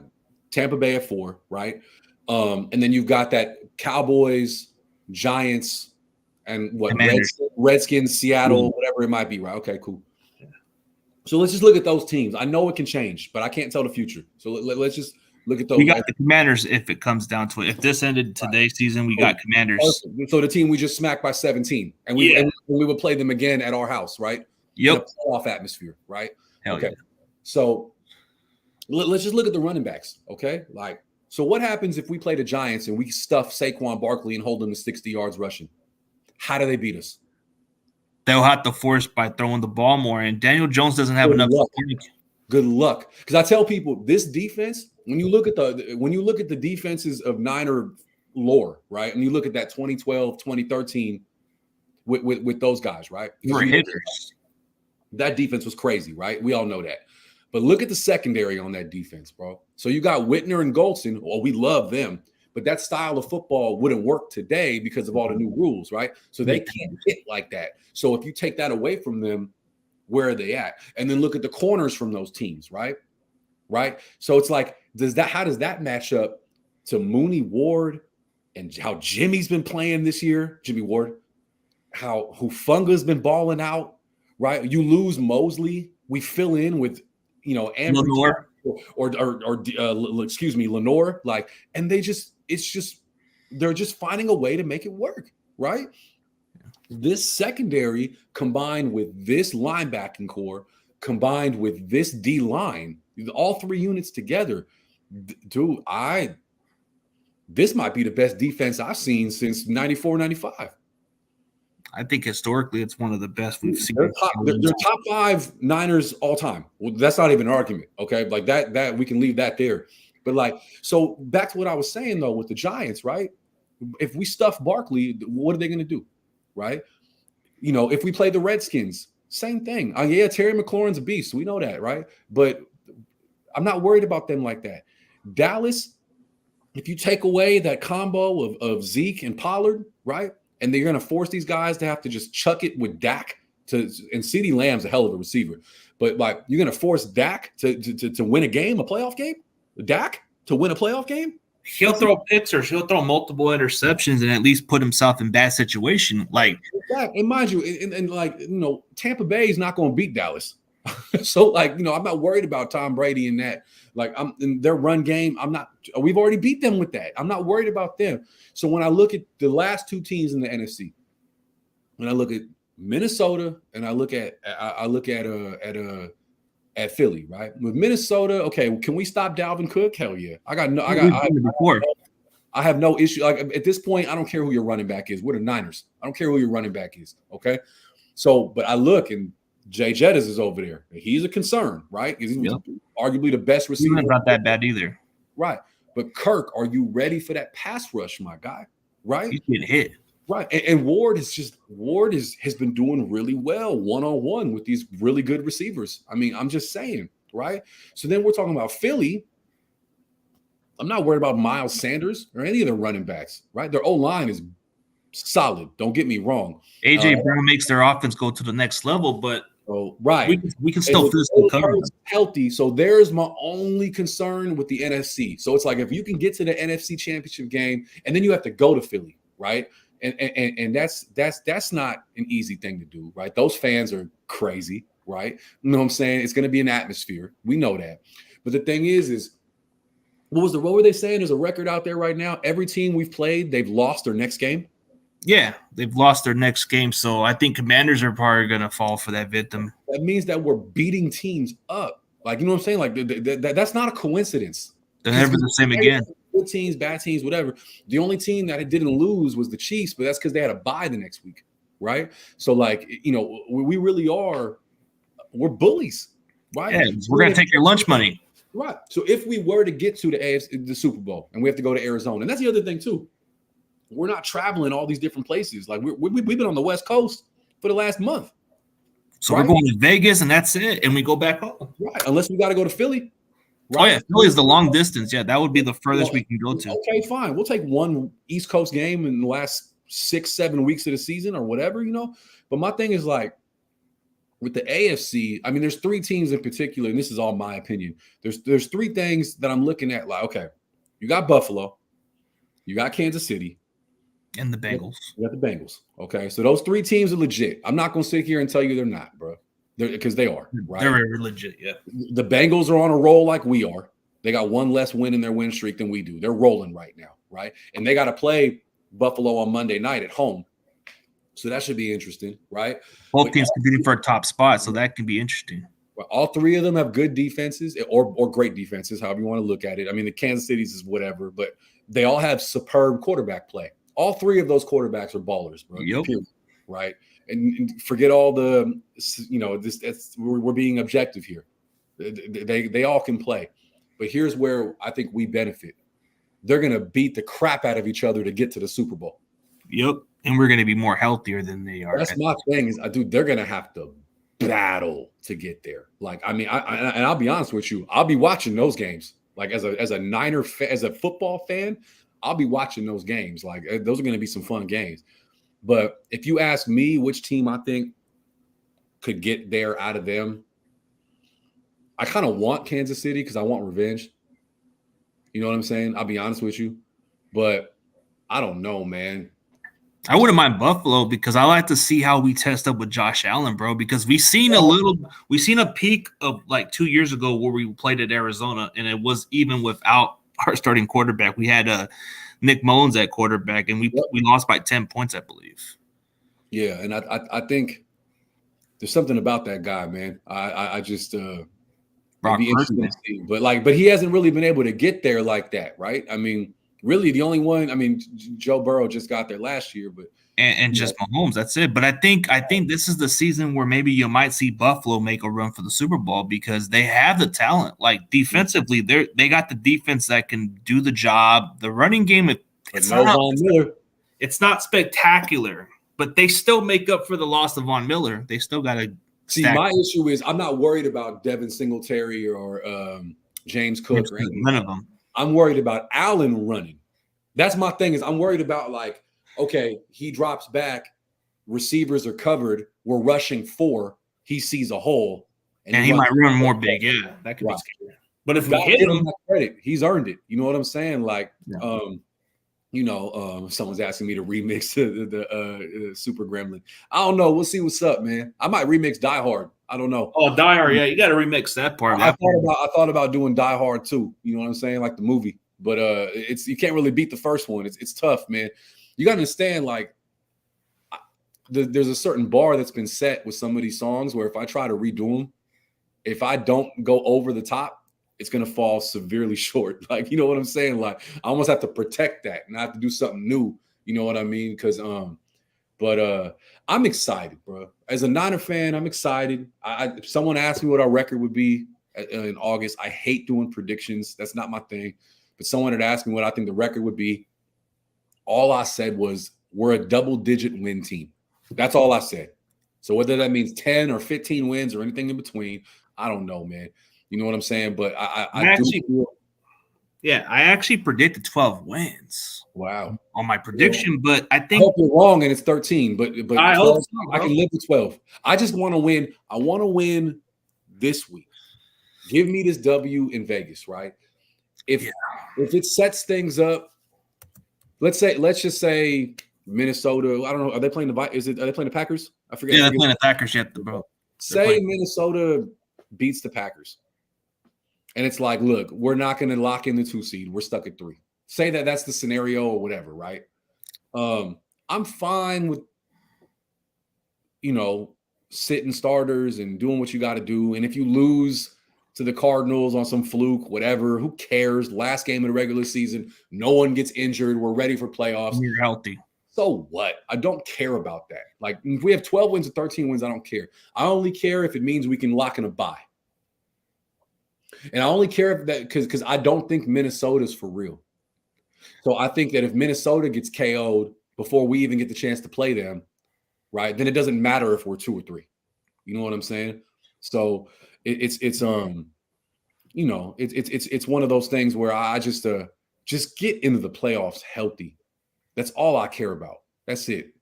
[SPEAKER 3] Tampa Bay at 4, right? And then you've got that Cowboys, Giants, and Redskins, Seattle, whatever it might be, right? Okay, cool. So let's just look at those teams. I know it can change, but I can't tell the future. So let's just look at those.
[SPEAKER 2] We got the Commanders if it comes down to it. If this ended today's season, we got Commanders.
[SPEAKER 3] So the team we just smacked by 17, and we would play them again at our house, right?
[SPEAKER 2] Yep.
[SPEAKER 3] In a playoff atmosphere, right?
[SPEAKER 2] Hell yeah.
[SPEAKER 3] So let's just look at the running backs, okay? Like, so what happens if we play the Giants and we stuff Saquon Barkley and hold them to 60 yards rushing? How do they beat us?
[SPEAKER 2] They'll have to force by throwing the ball more, and Daniel Jones doesn't have enough.
[SPEAKER 3] Good luck, because I tell people this defense. When you look at the defenses of Niner lore, right, and you look at that 2012, 2013 with those guys, right? That defense was crazy, right? We all know that. But look at the secondary on that defense, bro. So you got Whitner and Goldson. Well, we love them. But that style of football wouldn't work today because of all the new rules, right? So they can't hit like that. So if you take that away from them, where are they at? And then look at the corners from those teams, right? right? So it's like, how does that match up to Mooney Ward and how Jimmy's been playing this year? Jimmy Ward, how Hufunga's been balling out, right? You lose Mosley, we fill in with, Ambry
[SPEAKER 2] Lenore.
[SPEAKER 3] excuse me, Lenore, like, and they're just finding a way to make it work, right? This secondary combined with this linebacking core, combined with this D line, all three units together, dude, this might be the best defense I've seen since 94, 95.
[SPEAKER 2] I think historically it's one of the best we've seen.
[SPEAKER 3] They're top 5 Niners all time. Well, that's not even an argument, okay? Like that we can leave that there. But like, so back to what I was saying though with the Giants, right? If we stuff Barkley, what are they going to do, right? If we play the Redskins, same thing. Yeah, Terry McLaurin's a beast. We know that, right? But I'm not worried about them like that. Dallas, if you take away that combo of Zeke and Pollard, right? And they're going to force these guys to have to just chuck it with Dak and CeeDee Lamb's a hell of a receiver. But like, you're going to force Dak to win a game, a playoff game? Dak to win a playoff game?
[SPEAKER 2] He'll throw picks or he'll throw multiple interceptions and at least put himself in bad situation. Like,
[SPEAKER 3] and mind you, and like, Tampa Bay is not going to beat Dallas. So like, I'm not worried about Tom Brady and that. Like, I'm in their run game. We've already beat them with that. I'm not worried about them. So when I look at the last two teams in the NFC, when I look at Minnesota and I look at Philly, right? With Minnesota, okay, can we stop Dalvin Cook? Hell yeah. I have no issue. Like at this point, I don't care who your running back is. We're the Niners. I don't care who your running back is. Okay. So, but I look and Jay Jettis is over there. He's a concern, right? He's arguably the best receiver.
[SPEAKER 2] He's not that bad either.
[SPEAKER 3] Right. But Kirk, are you ready for that pass rush, my guy? Right?
[SPEAKER 2] He's getting hit.
[SPEAKER 3] Right. And Ward has been doing really well one-on-one with these really good receivers. I mean, I'm just saying, right? So then we're talking about Philly. I'm not worried about Miles Sanders or any of the running backs, right? Their O-line is solid. Don't get me wrong.
[SPEAKER 2] AJ Brown makes their offense go to the next level, but
[SPEAKER 3] right,
[SPEAKER 2] we can still physically cover them.
[SPEAKER 3] Healthy. So there's my only concern with the NFC. So it's like if you can get to the NFC Championship game, and then you have to go to Philly, right? And that's not an easy thing to do, right? Those fans are crazy, right? You know what I'm saying? It's going to be an atmosphere. We know that. But the thing is what were they saying? There's a record out there right now. Every team we've played, they've lost their next game.
[SPEAKER 2] Yeah, they've lost their next game. So I think Commanders are probably going to fall for that victim.
[SPEAKER 3] That means that we're beating teams up. Like, you know what I'm saying? Like, that's not a coincidence.
[SPEAKER 2] They're never the same again.
[SPEAKER 3] Good teams, bad teams, whatever. The only team that didn't lose was the Chiefs, but that's because they had a bye the next week, right? So, like, we really are – we're bullies, right?
[SPEAKER 2] Yeah, we're going to take your lunch money.
[SPEAKER 3] Right. So if we were to get to the Super Bowl and we have to go to Arizona, and that's the other thing too, we're not traveling all these different places. Like we've been on the West Coast for the last month.
[SPEAKER 2] So right? We're going to Vegas and that's it, and we go back home.
[SPEAKER 3] Right. Unless we got to go to Philly.
[SPEAKER 2] Right? Oh yeah, Philly is the long distance. Yeah, that would be the furthest we can go to.
[SPEAKER 3] Okay, fine. We'll take one East Coast game in the last 6-7 weeks of the season or whatever, But my thing is like with the AFC, I mean, there's 3 teams in particular, and this is all my opinion. There's 3 things that I'm looking at. Like, okay, you got Buffalo, you got Kansas City,
[SPEAKER 2] and the Bengals.
[SPEAKER 3] You got the Bengals. Okay, so those 3 teams are legit. I'm not going to sit here and tell you they're not, bro. Because they are, right?
[SPEAKER 2] They're legit, yeah.
[SPEAKER 3] The Bengals are on a roll like we are. They got one less win in their win streak than we do. They're rolling right now, right? And they got to play Buffalo on Monday night at home. So that should be interesting, right?
[SPEAKER 2] Both teams competing for a top spot, so that can be interesting.
[SPEAKER 3] All 3 of them have good defenses or great defenses, however you want to look at it. I mean, the Kansas City's is whatever, but they all have superb quarterback play. All 3 of those quarterbacks are ballers, bro.
[SPEAKER 2] Yep.
[SPEAKER 3] Period, right? And forget all the, we're being objective here. They all can play. But here's where I think we benefit. They're going to beat the crap out of each other to get to the Super Bowl.
[SPEAKER 2] Yep. And we're going to be more healthier than they are.
[SPEAKER 3] That's my thing is, dude, they're going to have to battle to get there. Like, I mean, I'll be honest with you. I'll be watching those games. Like as a Niner as a football fan, I'll be watching those games. Like those are going to be some fun games. But if you ask me which team I think could get there out of them, I kind of want Kansas City because I want revenge. You know what I'm saying? I'll be honest with you, but I don't know, man.
[SPEAKER 2] I wouldn't mind Buffalo because I like to see how we test up with Josh Allen, bro. Because we've seen a peak of like 2 years ago where we played at Arizona, and it was even without our starting quarterback. We had Nick Mullins at quarterback, and we lost by 10 points, I believe.
[SPEAKER 3] Yeah, and I think there's something about that guy, man. I just it'd be interesting to see. But he hasn't really been able to get there like that, right? I mean, really the only one, I mean, Joe Burrow just got there last year, but
[SPEAKER 2] and just Mahomes, that's it. But I think this is the season where maybe you might see Buffalo make a run for the Super Bowl because they have the talent. Like defensively, they got the defense that can do the job. The running game, it's not spectacular, but they still make up for the loss of Von Miller. They still got to
[SPEAKER 3] see. My issue is I'm not worried about Devin Singletary or James Cook or anything.
[SPEAKER 2] None of them.
[SPEAKER 3] I'm worried about Allen running. That's my thing. Is I'm worried about like, okay, he drops back, receivers are covered, we're rushing 4, he sees a hole,
[SPEAKER 2] and he might run more big. Yeah, that could be scary. But if we hit him,
[SPEAKER 3] credit, he's earned it. You know what I'm saying? Like, someone's asking me to remix the Super Gremlin. I don't know. We'll see what's up, man. I might remix Die Hard. I don't know.
[SPEAKER 2] Oh, Die Hard, yeah, you got to remix that part.
[SPEAKER 3] I thought about doing Die Hard too. You know what I'm saying, like the movie. But you can't really beat the first one. It's tough, man. You got to understand, like, there's a certain bar that's been set with some of these songs where if I try to redo them, if I don't go over the top, it's gonna fall severely short. Like, you know what I'm saying? Like, I almost have to protect that and I have to do something new. You know what I mean? Because But I'm excited, bro. As a Niner fan, I'm excited. If someone asked me what our record would be in August, I hate doing predictions. That's not my thing. But someone had asked me what I think the record would be. All I said was we're a double-digit win team. That's all I said. So whether that means 10 or 15 wins or anything in between, I don't know, man. You know what I'm saying? But I
[SPEAKER 2] actually predicted 12 wins.
[SPEAKER 3] Wow.
[SPEAKER 2] On my prediction, but I think
[SPEAKER 3] I hope you're wrong and it's 13, but
[SPEAKER 2] I
[SPEAKER 3] 12,
[SPEAKER 2] hope so,
[SPEAKER 3] I can live with 12. I just want to win. I want to win this week. Give me this W in Vegas, right? If it sets things up, let's just say Minnesota. I don't know. Are they playing are they playing the Packers? I forget.
[SPEAKER 2] Yeah, they're playing the Packers yet, bro.
[SPEAKER 3] Say Minnesota beats the Packers. And it's like, look, we're not going to lock in the 2 seed. We're stuck at 3. Say that's the scenario or whatever, right? I'm fine with, sitting starters and doing what you got to do. And if you lose to the Cardinals on some fluke, whatever, who cares? Last game of the regular season, no one gets injured. We're ready for playoffs.
[SPEAKER 2] You're healthy.
[SPEAKER 3] So what? I don't care about that. Like, if we have 12 wins or 13 wins, I don't care. I only care if it means we can lock in a bye. And I only care if that because I don't think Minnesota's for real. So I think that if Minnesota gets KO'd before we even get the chance to play them, right, then it doesn't matter if we're 2 or 3. You know what I'm saying? So it's one of those things where I just get into the playoffs healthy. That's all I care about. That's it,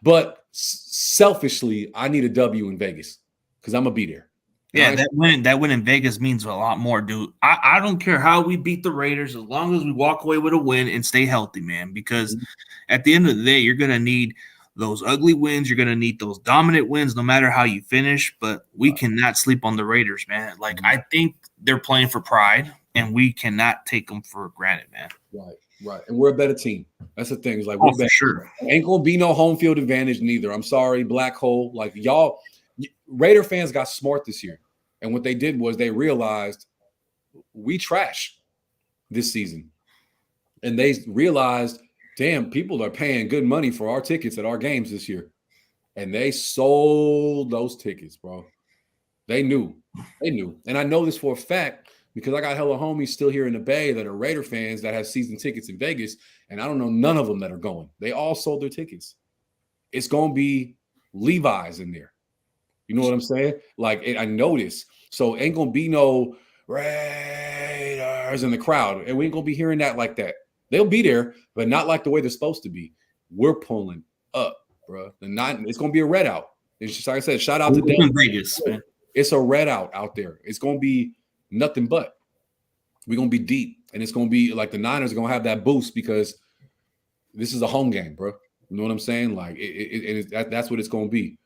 [SPEAKER 3] But selfishly, I need a W in Vegas because I'm gonna be there.
[SPEAKER 2] Yeah, that win in Vegas means a lot more, dude. I don't care how we beat the Raiders as long as we walk away with a win and stay healthy, man, because at the end of the day, you're going to need those ugly wins. You're going to need those dominant wins no matter how you finish, but we cannot sleep on the Raiders, man. Like, I think they're playing for pride, and we cannot take them for granted, man.
[SPEAKER 3] Right. And we're a better team. That's the thing. It's like,
[SPEAKER 2] we're for sure.
[SPEAKER 3] Ain't going to be no home field advantage neither. I'm sorry, Black Hole. Like, y'all, Raider fans got smart this year. And what they did was they realized we trash this season. And they realized, damn, people are paying good money for our tickets at our games this year. And they sold those tickets, bro. They knew. And I know this for a fact because I got hella homies still here in the Bay that are Raider fans that have season tickets in Vegas. And I don't know none of them that are going. They all sold their tickets. It's going to be Levi's in there. You know what I'm saying? Like, I know this. So ain't going to be no Raiders in the crowd. And we ain't going to be hearing that like that. They'll be there, but not like the way they're supposed to be. We're pulling up, bro. It's going to be a red out. It's just like I said, shout out to Dave.
[SPEAKER 2] Vegas, man.
[SPEAKER 3] It's a red out there. It's going to be nothing but. We're going to be deep. And it's going to be like the Niners are going to have that boost because this is a home game, bro. You know what I'm saying? Like, that's what it's going to be.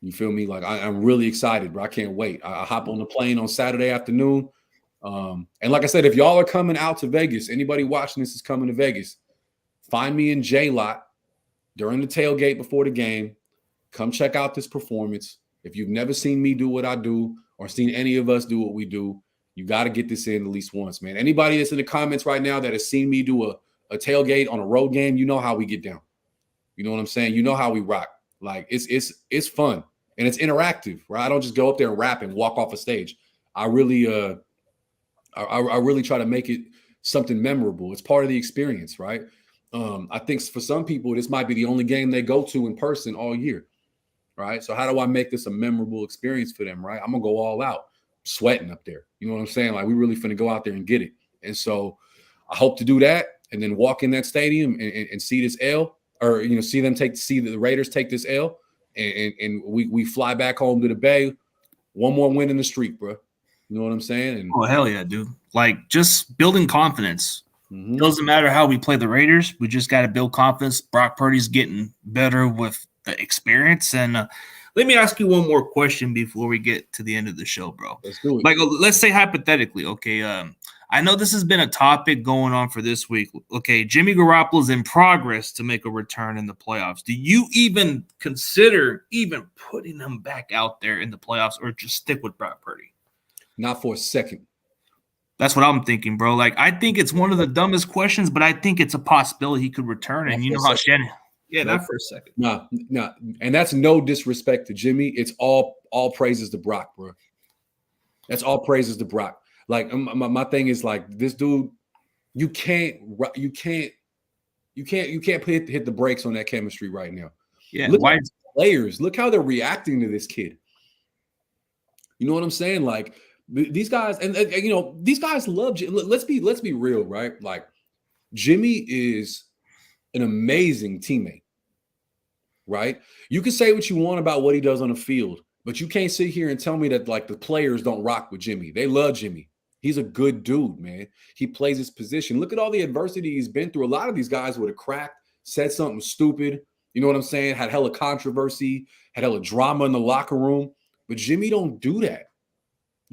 [SPEAKER 3] You feel me? Like, I'm really excited, bro. I can't wait. I hop on the plane on Saturday afternoon. And like I said, if y'all are coming out to Vegas, anybody watching this is coming to Vegas, find me in J-Lot during the tailgate before the game. Come check out this performance. If you've never seen me do what I do or seen any of us do what we do, you got to get this in at least once, man. Anybody that's in the comments right now that has seen me do a tailgate on a road game, you know how we get down. You know what I'm saying? You know how we rock. Like, it's fun and it's interactive, right? I don't just go up there and rap and walk off a stage. I really try to make it something memorable. It's part of the experience, right? I think for some people, this might be the only game they go to in person all year, right? So how do I make this a memorable experience for them, right? I'm going to go all out, sweating up there. You know what I'm saying? Like, we really finna go out there and get it. And so I hope to do that and then walk in that stadium and see this L, or, you know, see the Raiders take this L, and we fly back home to the Bay. One more win in the streak, bro. You know what I'm saying? And,
[SPEAKER 2] oh, hell yeah, dude. Like, just building confidence.
[SPEAKER 3] mm-hmm.
[SPEAKER 2] It doesn't matter how we play the Raiders. We just got to build confidence. Brock Purdy's getting better with the experience. And let me ask you one more question before we get to the end of the show, bro.
[SPEAKER 3] Let's do it.
[SPEAKER 2] Like, let's say hypothetically, okay, I know this has been a topic going on for this week. Okay, Jimmy Garoppolo's in progress to make a return in the playoffs. Do you even consider even putting him back out there in the playoffs, or just stick with Brock Purdy?
[SPEAKER 3] Not for a second.
[SPEAKER 2] That's what I'm thinking, bro. Like, I think it's one of the dumbest questions, but I think it's a possibility he could return. And you know how Shannon. Yeah, not for a second.
[SPEAKER 3] No. And that's no disrespect to Jimmy. It's all praises to Brock, bro. That's all praises to Brock. Like, my thing is, like, this dude, you can't hit the brakes on that chemistry right now.
[SPEAKER 2] Yeah,
[SPEAKER 3] look at the players. Look how they're reacting to this kid. You know what I'm saying? Like, these guys, and you know, these guys love Jimmy. Let's be real, right? Like, Jimmy is an amazing teammate, right? You can say what you want about what he does on the field, but you can't sit here and tell me that, like, the players don't rock with Jimmy. They love Jimmy. He's a good dude, man. He plays his position. Look at all the adversity he's been through. A lot of these guys would have cracked, said something stupid. You know what I'm saying? Had hella controversy, had hella drama in the locker room. But Jimmy don't do that.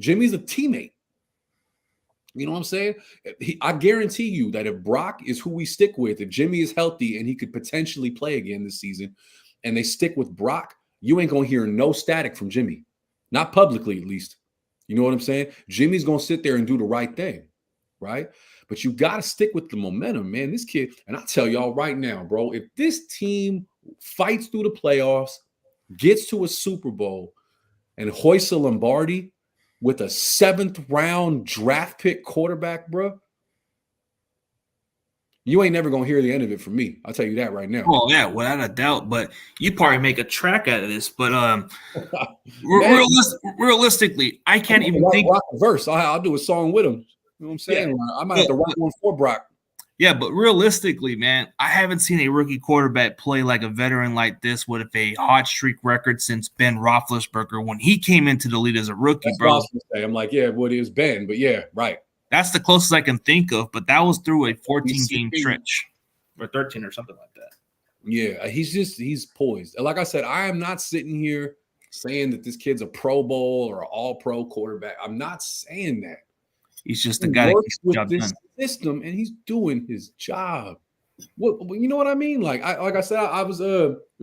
[SPEAKER 3] Jimmy's a teammate. You know what I'm saying? I guarantee you that if Brock is who we stick with, if Jimmy is healthy and he could potentially play again this season, and they stick with Brock, you ain't going to hear no static from Jimmy. Not publicly, at least. You know what I'm saying? Jimmy's going to sit there and do the right thing, right? But you got to stick with the momentum, man. This kid, and I'll tell y'all right now, bro, if this team fights through the playoffs, gets to a Super Bowl, and hoists a Lombardi with a 7th round draft pick quarterback, bro, you ain't never going to hear the end of it from me. I'll tell you that right now.
[SPEAKER 2] Oh, yeah, without a doubt. But you probably make a track out of this. But realistically, I can't even think.
[SPEAKER 3] Rock a verse. I'll do a song with him. You know what I'm saying? Yeah. I might have to write one for Brock.
[SPEAKER 2] Yeah, but realistically, man, I haven't seen a rookie quarterback play like a veteran like this with a hot streak record since Ben Roethlisberger when he came into the league as a rookie,
[SPEAKER 3] That's
[SPEAKER 2] bro.
[SPEAKER 3] What I was gonna say. I'm like, yeah, what is Ben? But yeah, right.
[SPEAKER 2] That's the closest I can think of, but that was through a 14-game stretch or 13 or something like that.
[SPEAKER 3] Yeah, he's poised. Like I said, I am not sitting here saying that this kid's a Pro Bowl or an All-Pro quarterback. I'm not saying that.
[SPEAKER 2] He's just a guy that gets the job
[SPEAKER 3] this
[SPEAKER 2] done.
[SPEAKER 3] System, and he's doing his job. What you know what I mean? Like I said, I was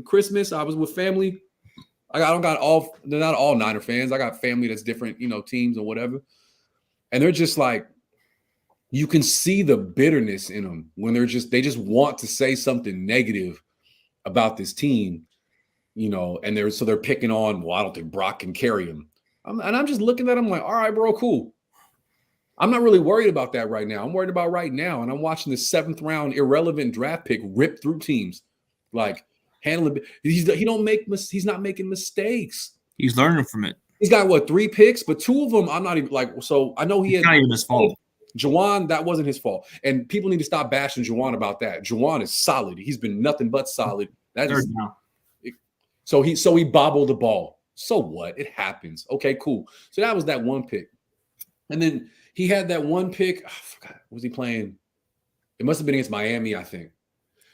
[SPEAKER 3] Christmas. I was with family. They're not all Niner fans. I got family that's different, you know, teams or whatever, and they're just like. You can see the bitterness in them when they just want to say something negative about this team, you know, and they're picking on, well, I don't think Brock can carry him. I'm just looking at them like, all right, bro, cool. I'm not really worried about that right now. I'm worried about right now. And I'm watching the 7th round irrelevant draft pick rip through teams, like handling. He's not making mistakes.
[SPEAKER 2] He's learning from it.
[SPEAKER 3] He's got 3 picks, but 2 of them I'm not even like. So I know he had.
[SPEAKER 2] Not even his fault.
[SPEAKER 3] Juwan, that wasn't his fault. And people need to stop bashing Juwan about that. Juwan is solid. He's been nothing but solid. So he bobbled the ball. So what? It happens. Okay, cool. So that was that one pick. And then he had that one pick. I forgot. Was he playing? It must have been against Miami, I think,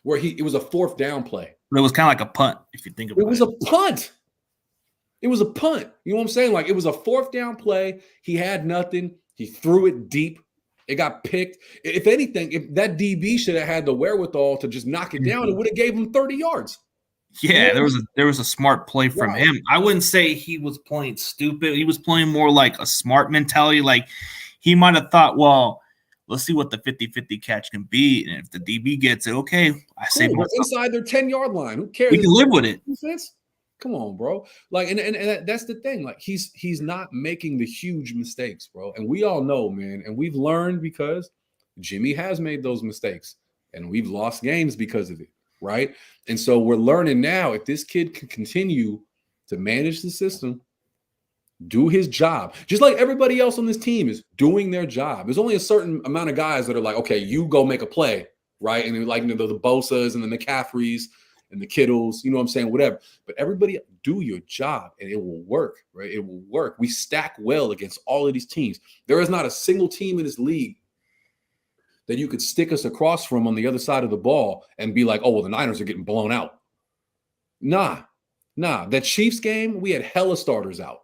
[SPEAKER 3] where it was a 4th down play.
[SPEAKER 2] But it was kind of like a punt, if you think about it.
[SPEAKER 3] It was a punt. It was a punt. You know what I'm saying? Like, it was a 4th down play. He had nothing. He threw it deep. It got picked. If anything, if that DB should have had the wherewithal to just knock it down, it would have gave him 30 yards.
[SPEAKER 2] Yeah, there was a smart play from him. I wouldn't say he was playing stupid. He was playing more like a smart mentality. Like, he might have thought, well, let's see what the 50-50 catch can be. And if the DB gets it, okay, I say
[SPEAKER 3] inside their 10-yard line. Who cares?
[SPEAKER 2] We can live with it.
[SPEAKER 3] Defense? Come on, bro. Like, and that's the thing. Like, he's not making the huge mistakes, bro. And we all know, man. And we've learned because Jimmy has made those mistakes, and we've lost games because of it, right? And so we're learning now, if this kid can continue to manage the system, do his job, just like everybody else on this team is doing their job. There's only a certain amount of guys that are like, okay, you go make a play, right? And like, you know, the Bosas and the McCaffreys and the Kittles, you know what I'm saying, whatever. But everybody do your job and it will work, right? It will work. We stack well against all of these teams. There is not a single team in this league that you could stick us across from on the other side of the ball and be like, oh, well, the Niners are getting blown out. Nah. That Chiefs game, we had hella starters out,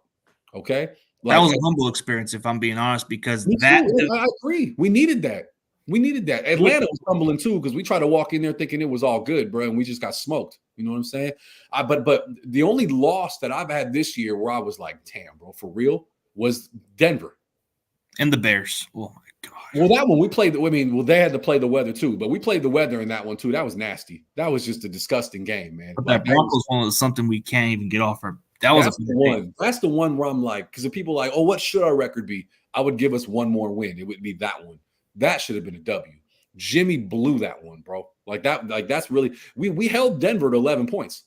[SPEAKER 3] okay? Like,
[SPEAKER 2] that was a humble experience, if I'm being honest, because
[SPEAKER 3] I agree. We needed that. Atlanta was humbling too, because we tried to walk in there thinking it was all good, bro, and we just got smoked. You know what I'm saying? But the only loss that I've had this year where I was like, damn, bro, for real, was Denver.
[SPEAKER 2] And the Bears. Oh, my God.
[SPEAKER 3] Well, that one we played. I mean, they had to play the weather too, but we played the weather in that one too. That was nasty. That was just a disgusting game, man.
[SPEAKER 2] But that Broncos one was something we can't even get off our. That's the
[SPEAKER 3] one. That's the one where I'm like, because if people are like, oh, what should our record be? I would give us one more win. It would be that one. That should have been a W. Jimmy blew that one, bro. Like that's really we held Denver to 11 points.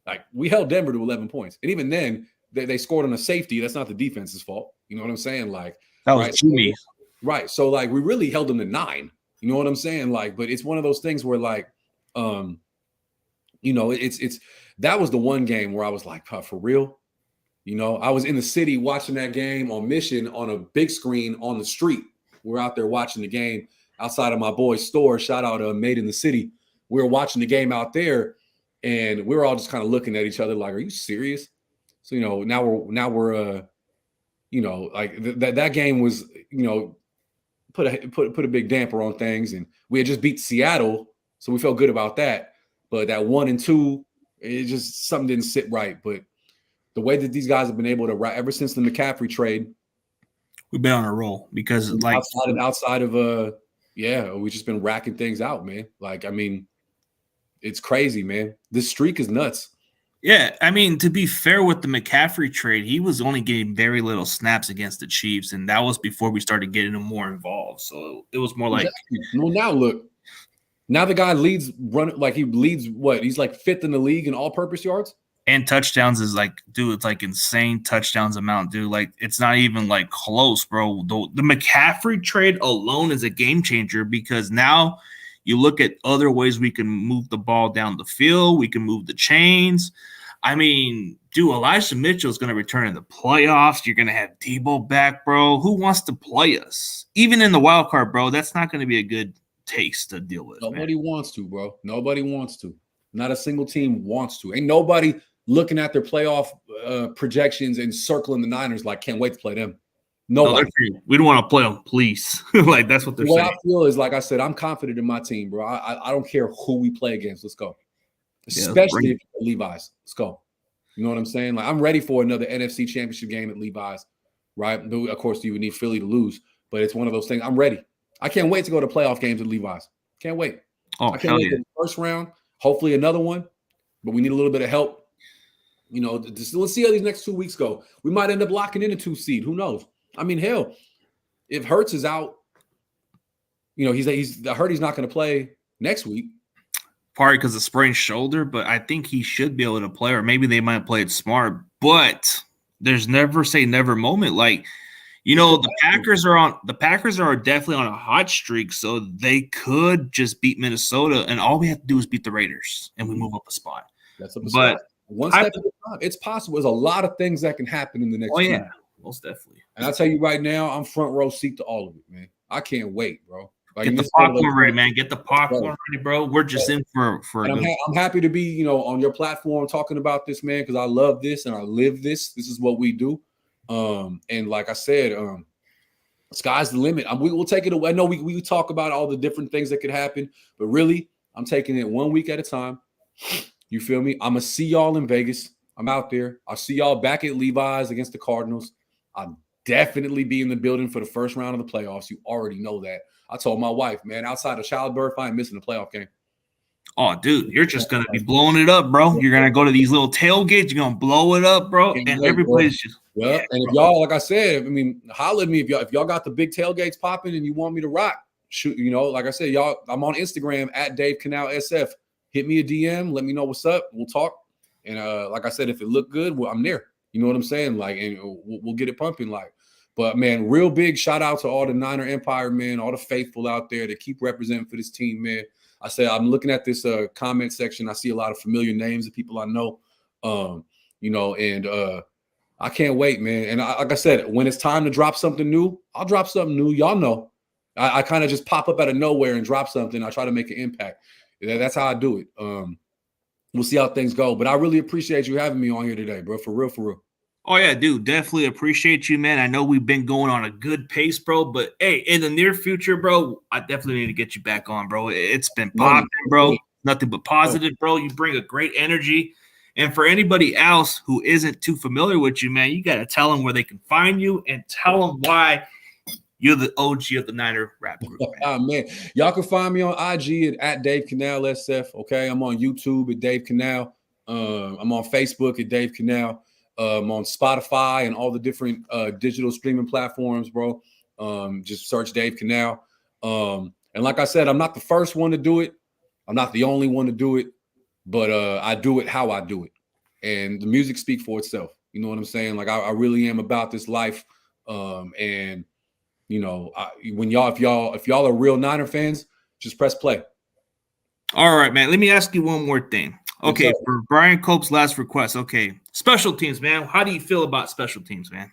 [SPEAKER 3] Like, we held Denver to 11 points, and even then they scored on a safety. That's not the defense's fault. You know what I'm saying? Like,
[SPEAKER 2] that was Jimmy.
[SPEAKER 3] Right. So like, we really held them to 9. You know what I'm saying? Like, but it's one of those things where like, you know, it's that was the one game where I was like, for real. You know, I was in the city watching that game on Mission on a big screen on the street. We're out there watching the game outside of my boy's store. Shout out to Made in the City. We were watching the game out there, and we were all just kind of looking at each other like, "Are you serious?" So, you know, now we're you know, like that game was, you know, put a big damper on things, and we had just beat Seattle, so we felt good about that. But that 1 and 2, it just something didn't sit right. But the way that these guys have been able to ever since the McCaffrey trade.
[SPEAKER 2] We've been on a roll because like
[SPEAKER 3] outside of we've just been racking things out, man. Like, I mean, it's crazy, man. This streak is nuts.
[SPEAKER 2] Yeah, I mean, to be fair with the McCaffrey trade, he was only getting very little snaps against the Chiefs, and that was before we started getting him more involved. So it was more like,
[SPEAKER 3] well, now look, now the guy leads what? He's like 5th in the league in all-purpose yards.
[SPEAKER 2] And touchdowns is like, dude, it's like insane touchdowns amount, dude. Like, it's not even like close, bro. The McCaffrey trade alone is a game changer because now you look at other ways we can move the ball down the field. We can move the chains. I mean, dude, Elijah Mitchell is going to return in the playoffs. You're going to have Debo back, bro. Who wants to play us? Even in the wild card, bro, that's not going to be a good taste to deal with.
[SPEAKER 3] Nobody wants to, bro. Nobody wants to. Not a single team wants to. Ain't nobody looking at their playoff projections and circling the Niners like, can't wait to play them. Nobody.
[SPEAKER 2] No, we don't want to play them, please. Like, that's what they're saying.
[SPEAKER 3] What I feel is, like I said, I'm confident in my team, bro. I don't care who we play against. Let's go. Especially if it's Levi's. Let's go. You know what I'm saying? Like, I'm ready for another NFC championship game at Levi's, right? Of course, you would need Philly to lose, but it's one of those things. I'm ready. I can't wait to go to playoff games at Levi's. Can't wait. I can't wait for the first round. Hopefully another one, but we need a little bit of help. You know, let's see how these next 2 weeks go. We might end up locking in a 2 seed. Who knows? I mean, hell, if Hurts is out, you know, he's not going to play next week.
[SPEAKER 2] Probably because of sprained shoulder, but I think he should be able to play, or maybe they might play it smart. But there's never say never moment. Like, you know, the Packers are definitely on a hot streak, so they could just beat Minnesota, and all we have to do is beat the Raiders, and we move up a spot.
[SPEAKER 3] That's one step at a time. It's possible. There's a lot of things that can happen in the next.
[SPEAKER 2] Oh yeah, most definitely.
[SPEAKER 3] And I'll tell you right now, I'm front row seat to all of it, man. I can't wait, bro. Like,
[SPEAKER 2] get the popcorn ready, man. Get the popcorn ready, bro. We're just in for
[SPEAKER 3] I'm happy to be, on your platform talking about this, man, because I love this and I live this. This is what we do. And like I said, sky's the limit. We'll take it away. I know we talk about all the different things that could happen, but really, I'm taking it 1 week at a time. You feel me? I'm gonna see y'all in Vegas. I'm out there. I'll see y'all back at Levi's against the Cardinals. I'll definitely be in the building for the first round of the playoffs. You already know that. I told my wife, man, outside of childbirth, I ain't missing a playoff game.
[SPEAKER 2] Oh, dude, you're just gonna be blowing it up, bro. You're gonna go to these little tailgates. You're gonna blow it up, bro. And everybody's just
[SPEAKER 3] and if y'all, like I said, I mean, holler at me if y'all got the big tailgates popping and you want me to rock. Shoot, like I said, y'all, I'm on Instagram at Dave Canal SF. Hit me a DM. Let me know what's up. We'll talk. And like I said, if it looked good, well, I'm there. You know what I'm saying? Like, and we'll get it pumping. Like, but man, real big shout out to all the Niner Empire, man, all the faithful out there that keep representing for this team, man. I said, I'm looking at this comment section. I see a lot of familiar names of people I know, and I can't wait, man. And like I said, when it's time to drop something new, I'll drop something new. Y'all know. I kind of just pop up out of nowhere and drop something. I try to make an impact. That's how I do it. We'll see how things go. But I really appreciate you having me on here today, bro. For real, for real.
[SPEAKER 2] Oh, yeah, dude. Definitely appreciate you, man. I know we've been going on a good pace, bro. But, hey, in the near future, bro, I definitely need to get you back on, bro. It's been popping, bro. Nothing but positive, bro. You bring a great energy. And for anybody else who isn't too familiar with you, man, you got to tell them where they can find you and tell them why you're the OG of the Niner rap group, man.
[SPEAKER 3] Man. Y'all can find me on IG at Dave Canal SF, okay? I'm on YouTube at Dave Canal. I'm on Facebook at Dave Canal. I'm on Spotify and all the different digital streaming platforms, bro. Just search Dave Canal. And like I said, I'm not the first one to do it. I'm not the only one to do it. But I do it how I do it. And the music speaks for itself. You know what I'm saying? Like, I really am about this life. And if y'all are real Niner fans, just press play.
[SPEAKER 2] All right, man. Let me ask you one more thing. Okay, for Brian Cope's last request. Okay, special teams, man. How do you feel about special teams, man?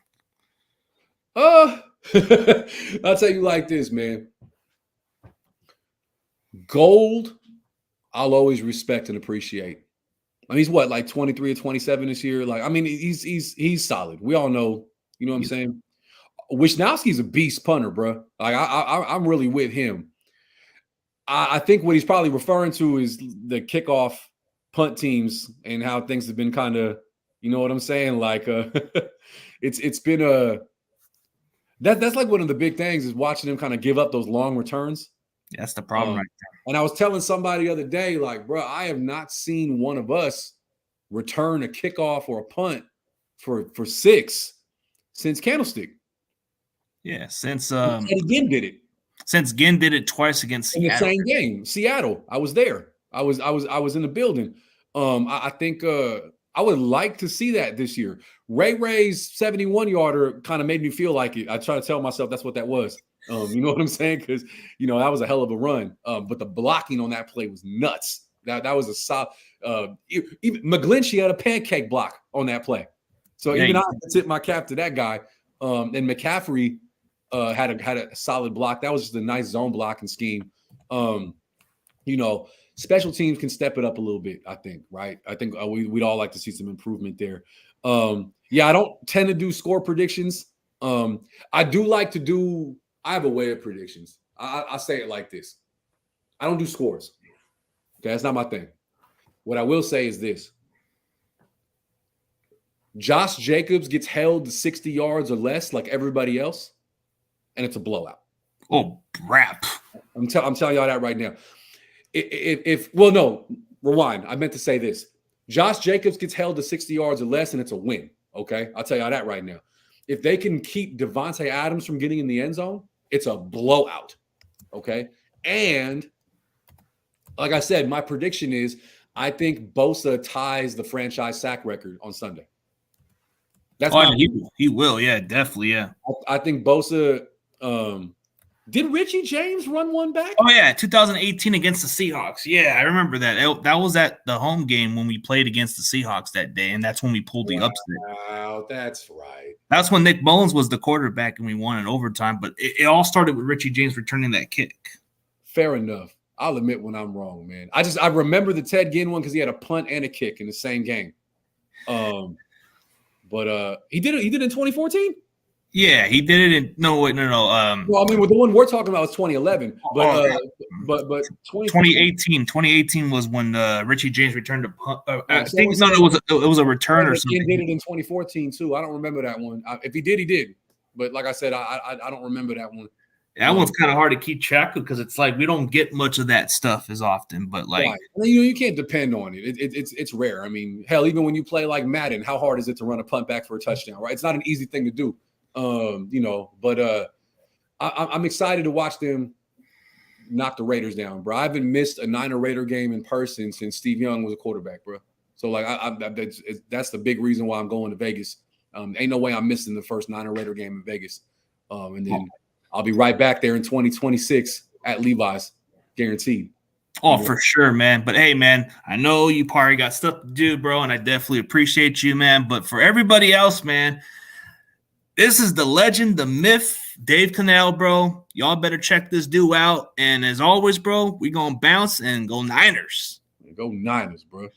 [SPEAKER 3] I'll tell you like this, man. Gold, I'll always respect and appreciate. I mean, he's what, like 23 or 27 this year? Like, I mean, he's solid. We all know, you know what I'm saying? Wisnowski's a beast punter, bro. Like, I'm really with him. I think what he's probably referring to is the kickoff punt teams and how things have been kind of, you know what I'm saying? Like, it's been that's like one of the big things is watching them kind of give up those long returns.
[SPEAKER 2] That's the problem right there.
[SPEAKER 3] And I was telling somebody the other day, like, bro, I have not seen one of us return a kickoff or a punt for 6 since Candlestick.
[SPEAKER 2] Yeah, since
[SPEAKER 3] Ginn did it.
[SPEAKER 2] Since Ginn did it twice against Seattle.
[SPEAKER 3] In the same game, Seattle. I was there. I was in the building. I think I would like to see that this year. Ray's 71-yarder kind of made me feel like it. I try to tell myself that's what that was. You know what I'm saying? Because that was a hell of a run. But the blocking on that play was nuts. That was a solid. Even McGlinchey had a pancake block on that play. So even I have to tip my cap to that guy. And McCaffrey had a solid block. That was just a nice zone blocking scheme. Special teams can step it up a little bit, I think, right? I think we'd all like to see some improvement there. I don't tend to do score predictions. I do like to do – I have a way of predictions. I say it like this. I don't do scores. Okay, that's not my thing. What I will say is this. Josh Jacobs gets held to 60 yards or less like everybody else, and it's a blowout.
[SPEAKER 2] Oh, crap.
[SPEAKER 3] I'm telling y'all that right now. Rewind. I meant to say this. Josh Jacobs gets held to 60 yards or less, and it's a win. Okay? I'll tell y'all that right now. If they can keep Devontae Adams from getting in the end zone, it's a blowout. Okay? And like I said, my prediction is I think Bosa ties the franchise sack record on Sunday.
[SPEAKER 2] That's he will. Yeah, definitely. Yeah.
[SPEAKER 3] I think Bosa Did Richie James run one back?
[SPEAKER 2] Oh yeah, 2018 against the Seahawks. Yeah, I remember that. That was at the home game when we played against the Seahawks that day, and that's when we pulled the upset.
[SPEAKER 3] Wow, that's right.
[SPEAKER 2] That's when Nick Mullins was the quarterback, and we won in overtime. But it all started with Richie James returning that kick.
[SPEAKER 3] Fair enough. I'll admit when I'm wrong, man. I remember the Ted Ginn one because he had a punt and a kick in the same game. But he did it in 2014.
[SPEAKER 2] Yeah, he did it in no.
[SPEAKER 3] Well, I mean, the one we're talking about was 2011, but
[SPEAKER 2] 2018 was when Richie James returned a punt. I think it was a return or something.
[SPEAKER 3] He did it in 2014 too. I don't remember that one. If he did, he did. But like I said, I don't remember that one.
[SPEAKER 2] That one's kind of hard to keep track of because it's like we don't get much of that stuff as often. But like,
[SPEAKER 3] right. You can't depend on it. It's rare. I mean, hell, even when you play like Madden, how hard is it to run a punt back for a touchdown? Right? It's not an easy thing to do. But I'm excited to watch them knock the Raiders down, bro. I haven't missed a Niner Raider game in person since Steve Young was a quarterback, bro. So like, that's the big reason why I'm going to Vegas. Ain't no way I'm missing the first Niner Raider game in Vegas. And then I'll be right back there in 2026 at Levi's, guaranteed.
[SPEAKER 2] Oh, for sure, man. But hey, man, I know you probably got stuff to do, bro, and I definitely appreciate you, man. But for everybody else, man, this is the legend, the myth, Dave Canal, bro. Y'all better check this dude out. And as always, bro, we gonna bounce and go Niners.
[SPEAKER 3] Go Niners, bro.